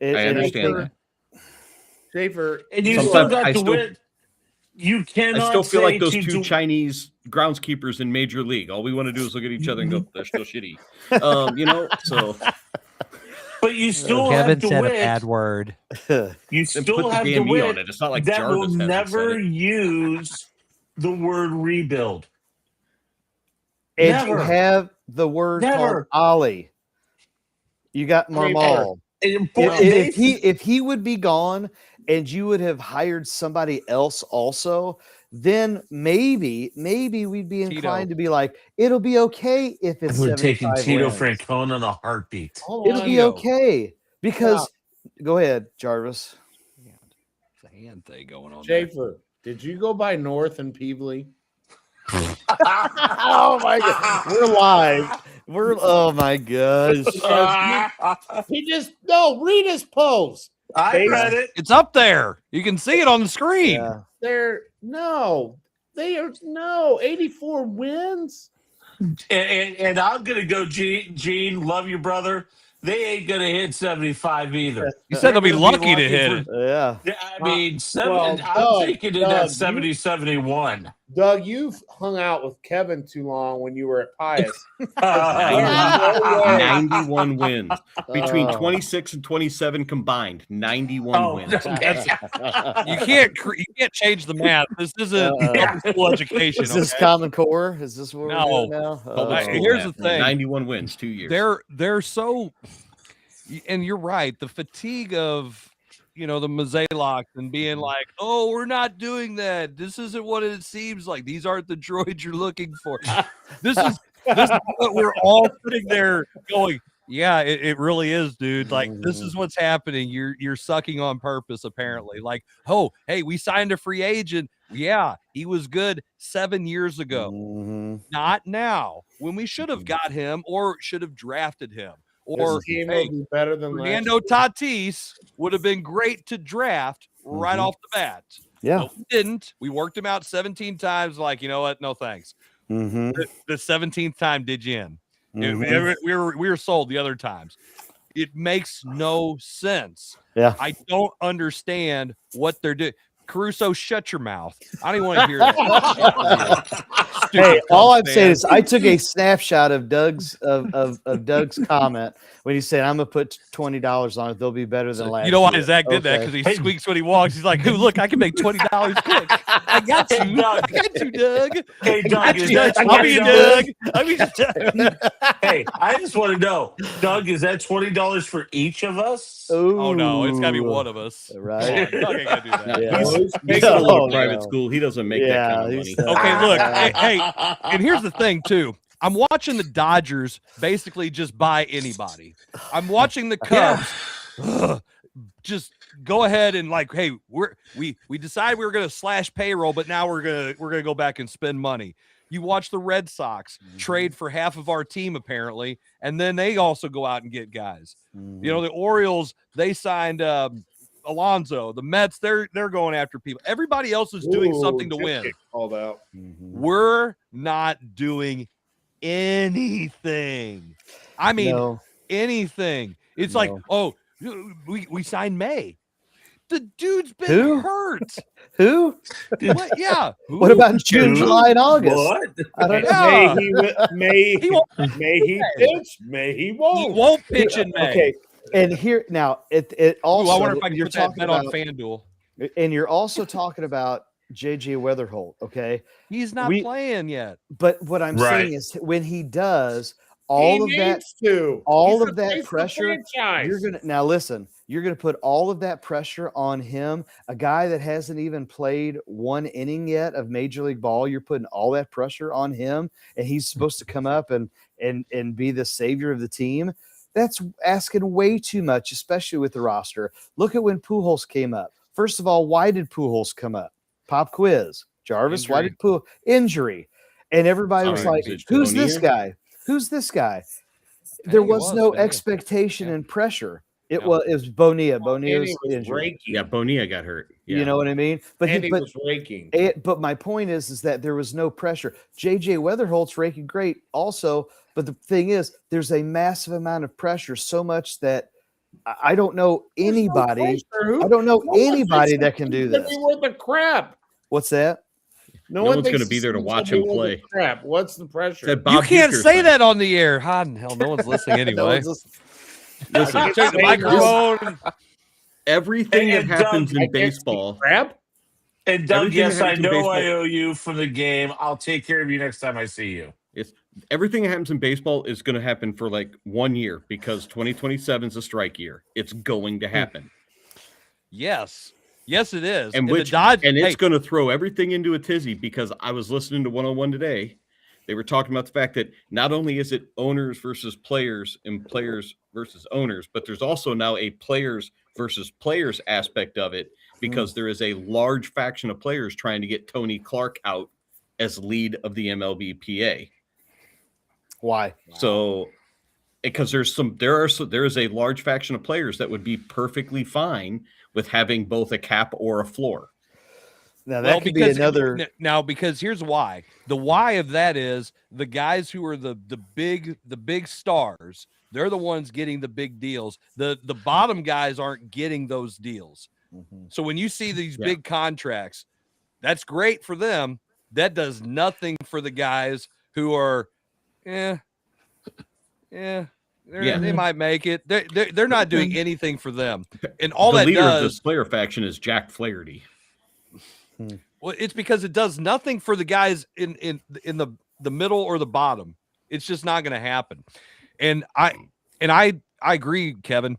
I understand that. Schaefer, and you still got to win. You cannot. I still feel like those two Chinese groundskeepers in Major League. All we want to do is look at each other and go, "They're still shitty," So, but you still Kevin have to said win. a bad word. You still have to win. On it. It's not like that Jarvis will never said it. use the word rebuild. And Never. you have the word called Ollie. You got Marmal. If he would be gone and you would have hired somebody else also, then maybe we'd be inclined to be like, it'll be okay if it's We're taking Tito wins. Francona in a heartbeat. It'll be okay because go ahead, Jarvis. It's a hand thing going on. Schaefer, did you go by North and Peevely? Oh my god, we're live. Oh my gosh. Read his post. I read it. It's up there. You can see it on the screen. Yeah. They are 84 wins. And I'm gonna go, Gene. Love you, brother. They ain't gonna hit 75 either. You said they'll be lucky to hit it. Yeah. I mean, I'm thinking in that 70-71. Doug, you've hung out with Kevin too long when you were at Pius. 91 wins between 26 and 27 combined. 91 wins. You can't change the math. This isn't school education. Is this Common Core? Is this what No. we're doing now? Here's the thing: 91 wins, 2 years. They're so, and you're right. The fatigue of the Mazalok and being like, oh, we're not doing that. This isn't what it seems like. These aren't the droids you're looking for. This is what we're all sitting there going, yeah, it really is, dude. Like, this is what's happening. You're sucking on purpose, apparently. Like, oh, hey, we signed a free agent. Yeah, he was good 7 years ago. Not now, when we should have got him or should have drafted him. Or this team will be better than Fernando Tatis would have been great to draft right off the bat. Yeah. But we didn't. We worked him out 17 times. Like, you know what? No, thanks. The 17th time did you in. We were sold the other times. It makes no sense. Yeah. I don't understand what they're doing. Caruso, shut your mouth. I don't even want to hear that. Hey, all I'm saying is I took a snapshot of Doug's comment when he said, I'm gonna put $20 on it. They'll be better than last. You know why year. Zach did that? Because he squeaks when he walks. He's like, "Ooh, look, I can make $20 quick. I got you, Doug. I got you, Doug. Hey, Doug, is that Doug. Hey, I just want to know, Doug, is that $20 for each of us? Oh no, it's got to be one of us. Right? Doug ain't gonna do that. Yeah. He's in a little private school. He doesn't make that kind of money. Okay, look, hey, and here's the thing too. I'm watching the Dodgers basically just buy anybody. I'm watching the Cubs just go ahead and like, hey, we decided we were going to slash payroll, but now we're gonna go back and spend money. You watch the Red Sox trade for half of our team apparently, and then they also go out and get guys. The Orioles, they signed Alonso. The Mets, they're going after people. Everybody else is doing something to win. Called out. We're not doing anything. I mean, anything. It's like, oh, we signed May. The dude's been hurt. Who? What? Yeah. What about June, July, and August? What? I don't know. May he pitch? May he won't. He won't pitch in May. Okay. And here now, it also. I wonder if I can you're put that talking bet on about, FanDuel. and you're also talking about JJ Weatherholt. Okay, he's not playing yet. But what I'm saying is, when he does, all of that pressure, you're gonna now listen. You're gonna put all of that pressure on him, a guy that hasn't even played one inning yet of Major League Ball. You're putting all that pressure on him, and he's supposed to come up and be the savior of the team. That's asking way too much, especially with the roster. Look at when Pujols came up. First of all, why did Pujols come up? Pop quiz. Jarvis, Injury. why did Pujols? Injury. And everybody was like, who's this guy? Who's this guy? there was no expectation and pressure. It was Bonilla. Bonilla's injury. Yeah, Bonilla got hurt. Yeah. You know what I mean? But he was raking. But my point is that there was no pressure. JJ Weatherholt's raking great also, but the thing is, there's a massive amount of pressure, so much that I don't know anybody. I don't know anybody that can do this. Worth the crap. What's that? No one's going to be there to watch him play. Crap. What's the pressure? You can't say that on the air. How in hell? No one's listening anyway. Listen, turn the microphone. Everything that happens in baseball. Crap. And Doug, yes, I know I owe you for the game. I'll take care of you next time I see you. Everything that happens in baseball is going to happen for like 1 year because 2027 is a strike year. It's going to happen. Yes, it is. And it's going to throw everything into a tizzy because I was listening to 101 today. They were talking about the fact that not only is it owners versus players and players versus owners, but there's also now a players versus players aspect of it because there is a large faction of players trying to get Tony Clark out as lead of the MLBPA. Why? So, because there is a large faction of players that would be perfectly fine with having both a cap or a floor. Now that could be another. Now, because here's why. The why of that is the guys who are the big stars. They're the ones getting the big deals. The bottom guys aren't getting those deals. Mm-hmm. So when you see these big contracts, that's great for them. That does nothing for the guys who are, they might make it. They're not doing anything for them. And all the that leader does, of this player faction is Jack Flaherty. Well, it's because it does nothing for the guys in the middle or the bottom. It's just not going to happen. And I agree, Kevin.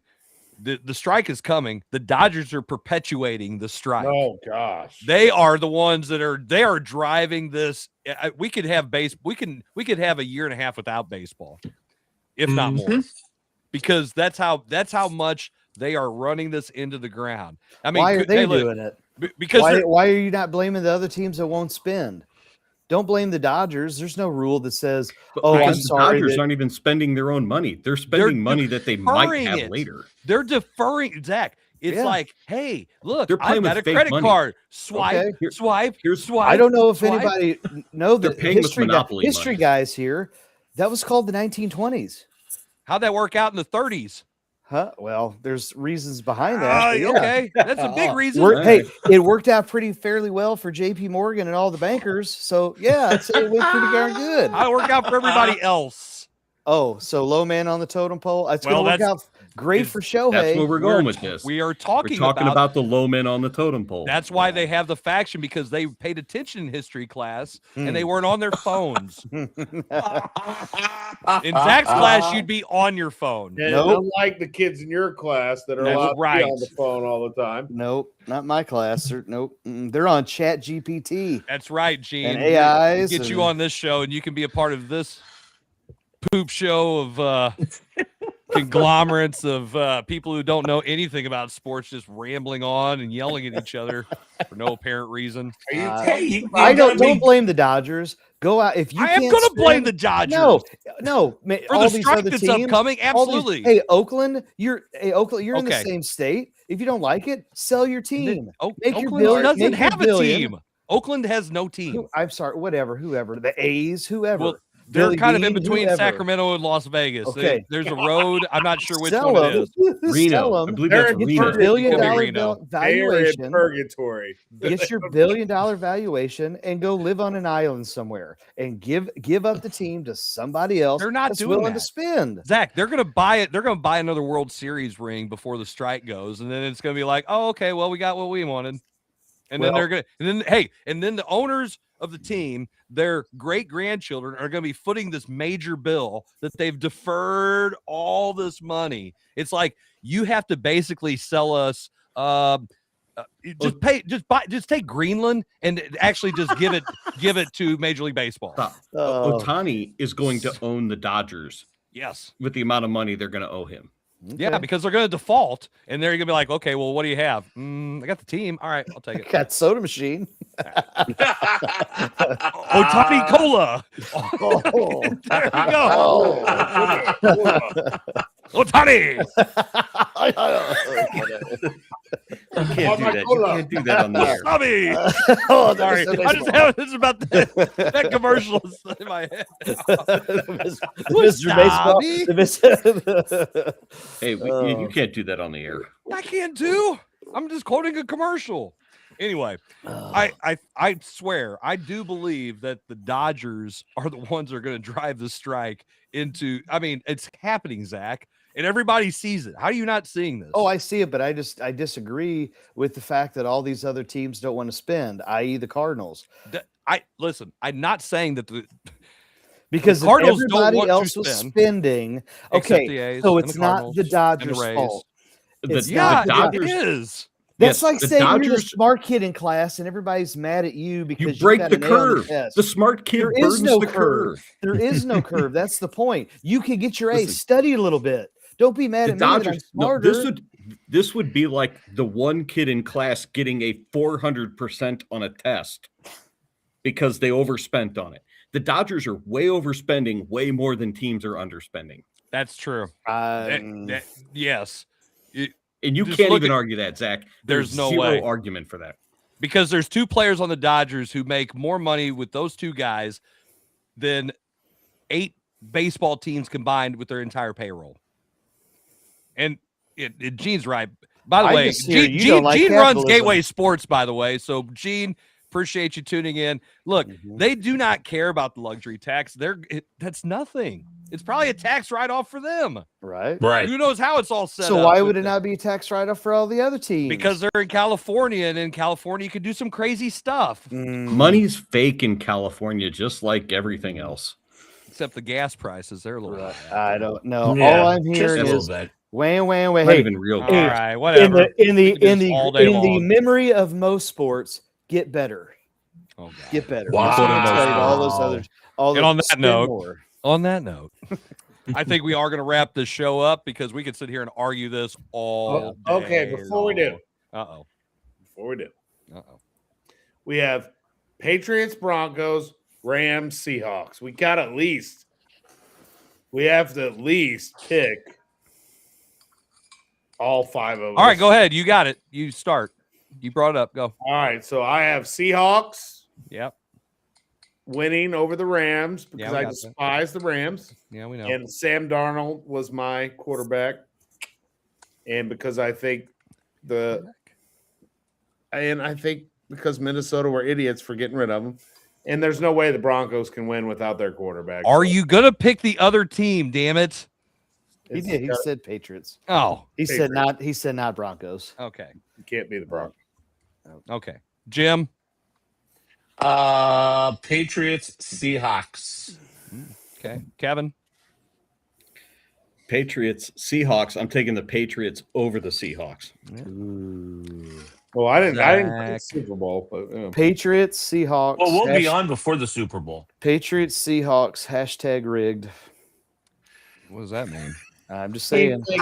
The strike is coming. The Dodgers are perpetuating the strike. Oh gosh, they are the ones that are driving this. We could have we could have a year and a half without baseball, if not more, because that's how much they are running this into the ground. I mean, why are they doing it? Because why are you not blaming the other teams that won't spend? Don't blame the Dodgers. There's no rule that says, I'm sorry. The Dodgers aren't even spending their own money. They're spending money that they might have later. They're deferring. Zach, it's like, hey, look, I've got a credit card. Swipe, swipe. I don't know if anybody know they're that paying with monopoly history money. Guys here. That was called the 1920s. How'd that work out in the 30s? Huh? Well, there's reasons behind that. Okay, that's a big reason. Hey, it worked out fairly well for J.P. Morgan and all the bankers. So yeah, I'd say it went pretty darn good. How it worked out for everybody else. Oh, so low man on the totem pole. It's going to work out great for Shohei. That's where we're going with this. We're talking about the low men on the totem pole. That's why they have the faction, because they paid attention in history class and they weren't on their phones. In Zach's class, you'd be on your phone. And unlike the kids in your class that are allowed to be on the phone all the time. Nope, not my class. Nope, they're on Chat GPT. That's right, Gene. And AIs. Get you on this show, and you can be a part of this poop show of conglomerates of people who don't know anything about sports, just rambling on and yelling at each other for no apparent reason. Don't blame the Dodgers. Go out if you. I am going to blame the Dodgers. No, for the strike that's upcoming. Absolutely. Oakland, you're in the same state. If you don't like it, sell your team. Oakland doesn't have a team. Oakland has no team. I'm sorry. Whoever the A's, whoever. Well, they're kind of in between Sacramento and Las Vegas. Okay. There's a road. I'm not sure which one it is. Reno. I believe that's Reno. $1 billion valuation. Purgatory. Get your $1 billion valuation and go live on an island somewhere and give up the team to somebody else. They're not doing willing that. to spend. Zach, they're going to buy it. They're going to buy another World Series ring before the strike goes, and then it's going to be like, oh, okay, well, we got what we wanted. And then they're going to, and then the owners of the team, their great-grandchildren are going to be footing this major bill that they've deferred all this money. It's like, you have to basically sell us just take Greenland and actually just give it to Major League Baseball. Ohtani is going to own the Dodgers. Yes. With the amount of money they're going to owe him. Okay. Yeah, because they're going to default, and they're going to be like, okay, well, what do you have? I got the team. All right, I'll take it. Got soda machine. Otani Cola. There we go. Otani. You can't do that. You can't do that on the air. Oh, sorry. I just have this about that commercial in my head. Mr. Baseball. Hey, you can't do that on the air. I can't do. I'm just quoting a commercial. Anyway, I swear, I do believe that the Dodgers are the ones that are going to drive the strike into. I mean, it's happening, Zach, and everybody sees it. How are you not seeing this? Oh, I see it, but I disagree with the fact that all these other teams don't want to spend, i.e., the Cardinals. Listen. I'm not saying that because the Cardinals everybody don't want else to was spend, spending. Okay, so it's not the Dodgers' fault. It is. That's like saying you're the smart kid in class and everybody's mad at you because you break the curve. The smart kid burdens the curve. There is no curve. That's the point. You can get your A. Study a little bit. Don't be mad at me that I'm smarter. No, this would be like the one kid in class getting a 400% on a test because they overspent on it. The Dodgers are way overspending, way more than teams are underspending. That's true. Yes. And you can't even argue that, Zach. There's no zero way. argument for that. Because there's two players on the Dodgers who make more money with those two guys than 8 baseball teams combined with their entire payroll. And Gene's right. By the way, Gene runs Gateway Sports, by the way. So, Gene, appreciate you tuning in. Look, they do not care about the luxury tax. That's nothing. It's probably a tax write-off for them. Right. Who knows how it's all set up. So why would it not be a tax write-off for all the other teams? Because they're in California, and in California you could do some crazy stuff. Money's fake in California, just like everything else. Except the gas prices, they're a little high. I don't know. Yeah, all I'm hearing is wham. Not Hey, even real all right, whatever. In the memory of most sports, get better. Oh, God. Get better. Wow. And on that note, I think we are going to wrap this show up because we could sit here and argue this all day. Okay, before we do. We have Patriots, Broncos, Rams, Seahawks. We have to at least pick all 5 of us. All right, go ahead. You got it. You start. You brought it up. Go. All right, so I have Seahawks. Yep. Winning over the Rams because I despise the Rams. Yeah, we know. And Sam Darnold was my quarterback. And because I think because Minnesota were idiots for getting rid of them. And there's no way the Broncos can win without their quarterback. Are you going to pick the other team, damn it? He did. He said Patriots. Oh. He said not Broncos. Okay. You can't be the Broncos. Okay. Jim? Patriots, Seahawks. Okay. Kevin? Patriots, Seahawks. I'm taking the Patriots over the Seahawks. Well, I didn't pick Super Bowl, but Patriots, Seahawks. Well, we'll be on before the Super Bowl. Patriots, Seahawks, #rigged. What does that mean? I'm just saying. we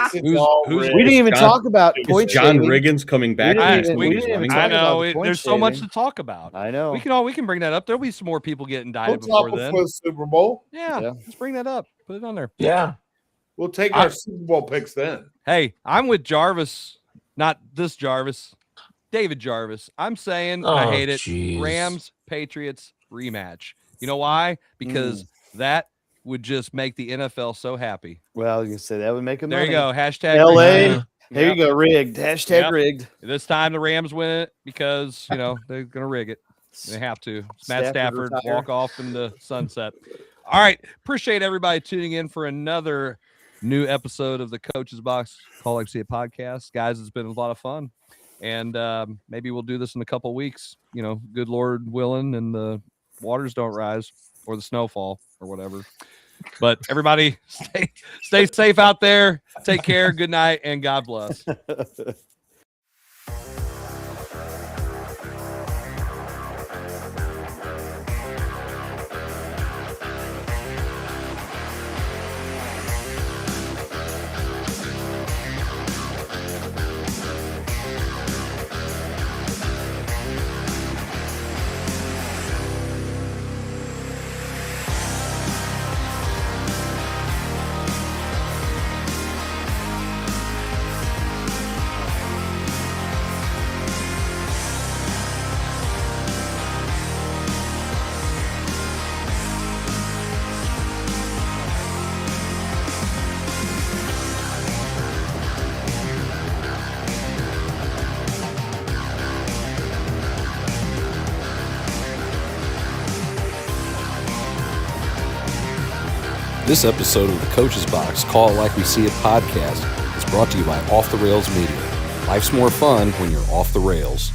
didn't even talk about point John shaving. Riggins coming back next week. I know. There's so much to talk about. I know. We can bring that up. There'll be some more people getting indicted We'll before then. the Super Bowl. Yeah, let's bring that up. Put it on there. Yeah. We'll take our Super Bowl picks then. Hey, I'm with Jarvis. Not this Jarvis. David Jarvis. I'm saying I hate it. Geez. Rams, Patriots rematch. You know why? Because that would just make the NFL so happy. Well, you say that would make them. There you go. # LA. There you go. Rigged. #rigged. This time the Rams win it because they're gonna rig it. They have to. Matt Stafford walk off in the sunset. All right. Appreciate everybody tuning in for another new episode of the Coach's Box Call Like See It podcast. Guys, it's been a lot of fun. And maybe we'll do this in a couple weeks, good Lord willing, and the waters don't rise or the snowfall or whatever. But everybody stay safe out there. Take care. Good night and God bless. This episode of the Coach's Box Call It Like We See It podcast is brought to you by Off the Rails Media. Life's more fun when you're off the rails.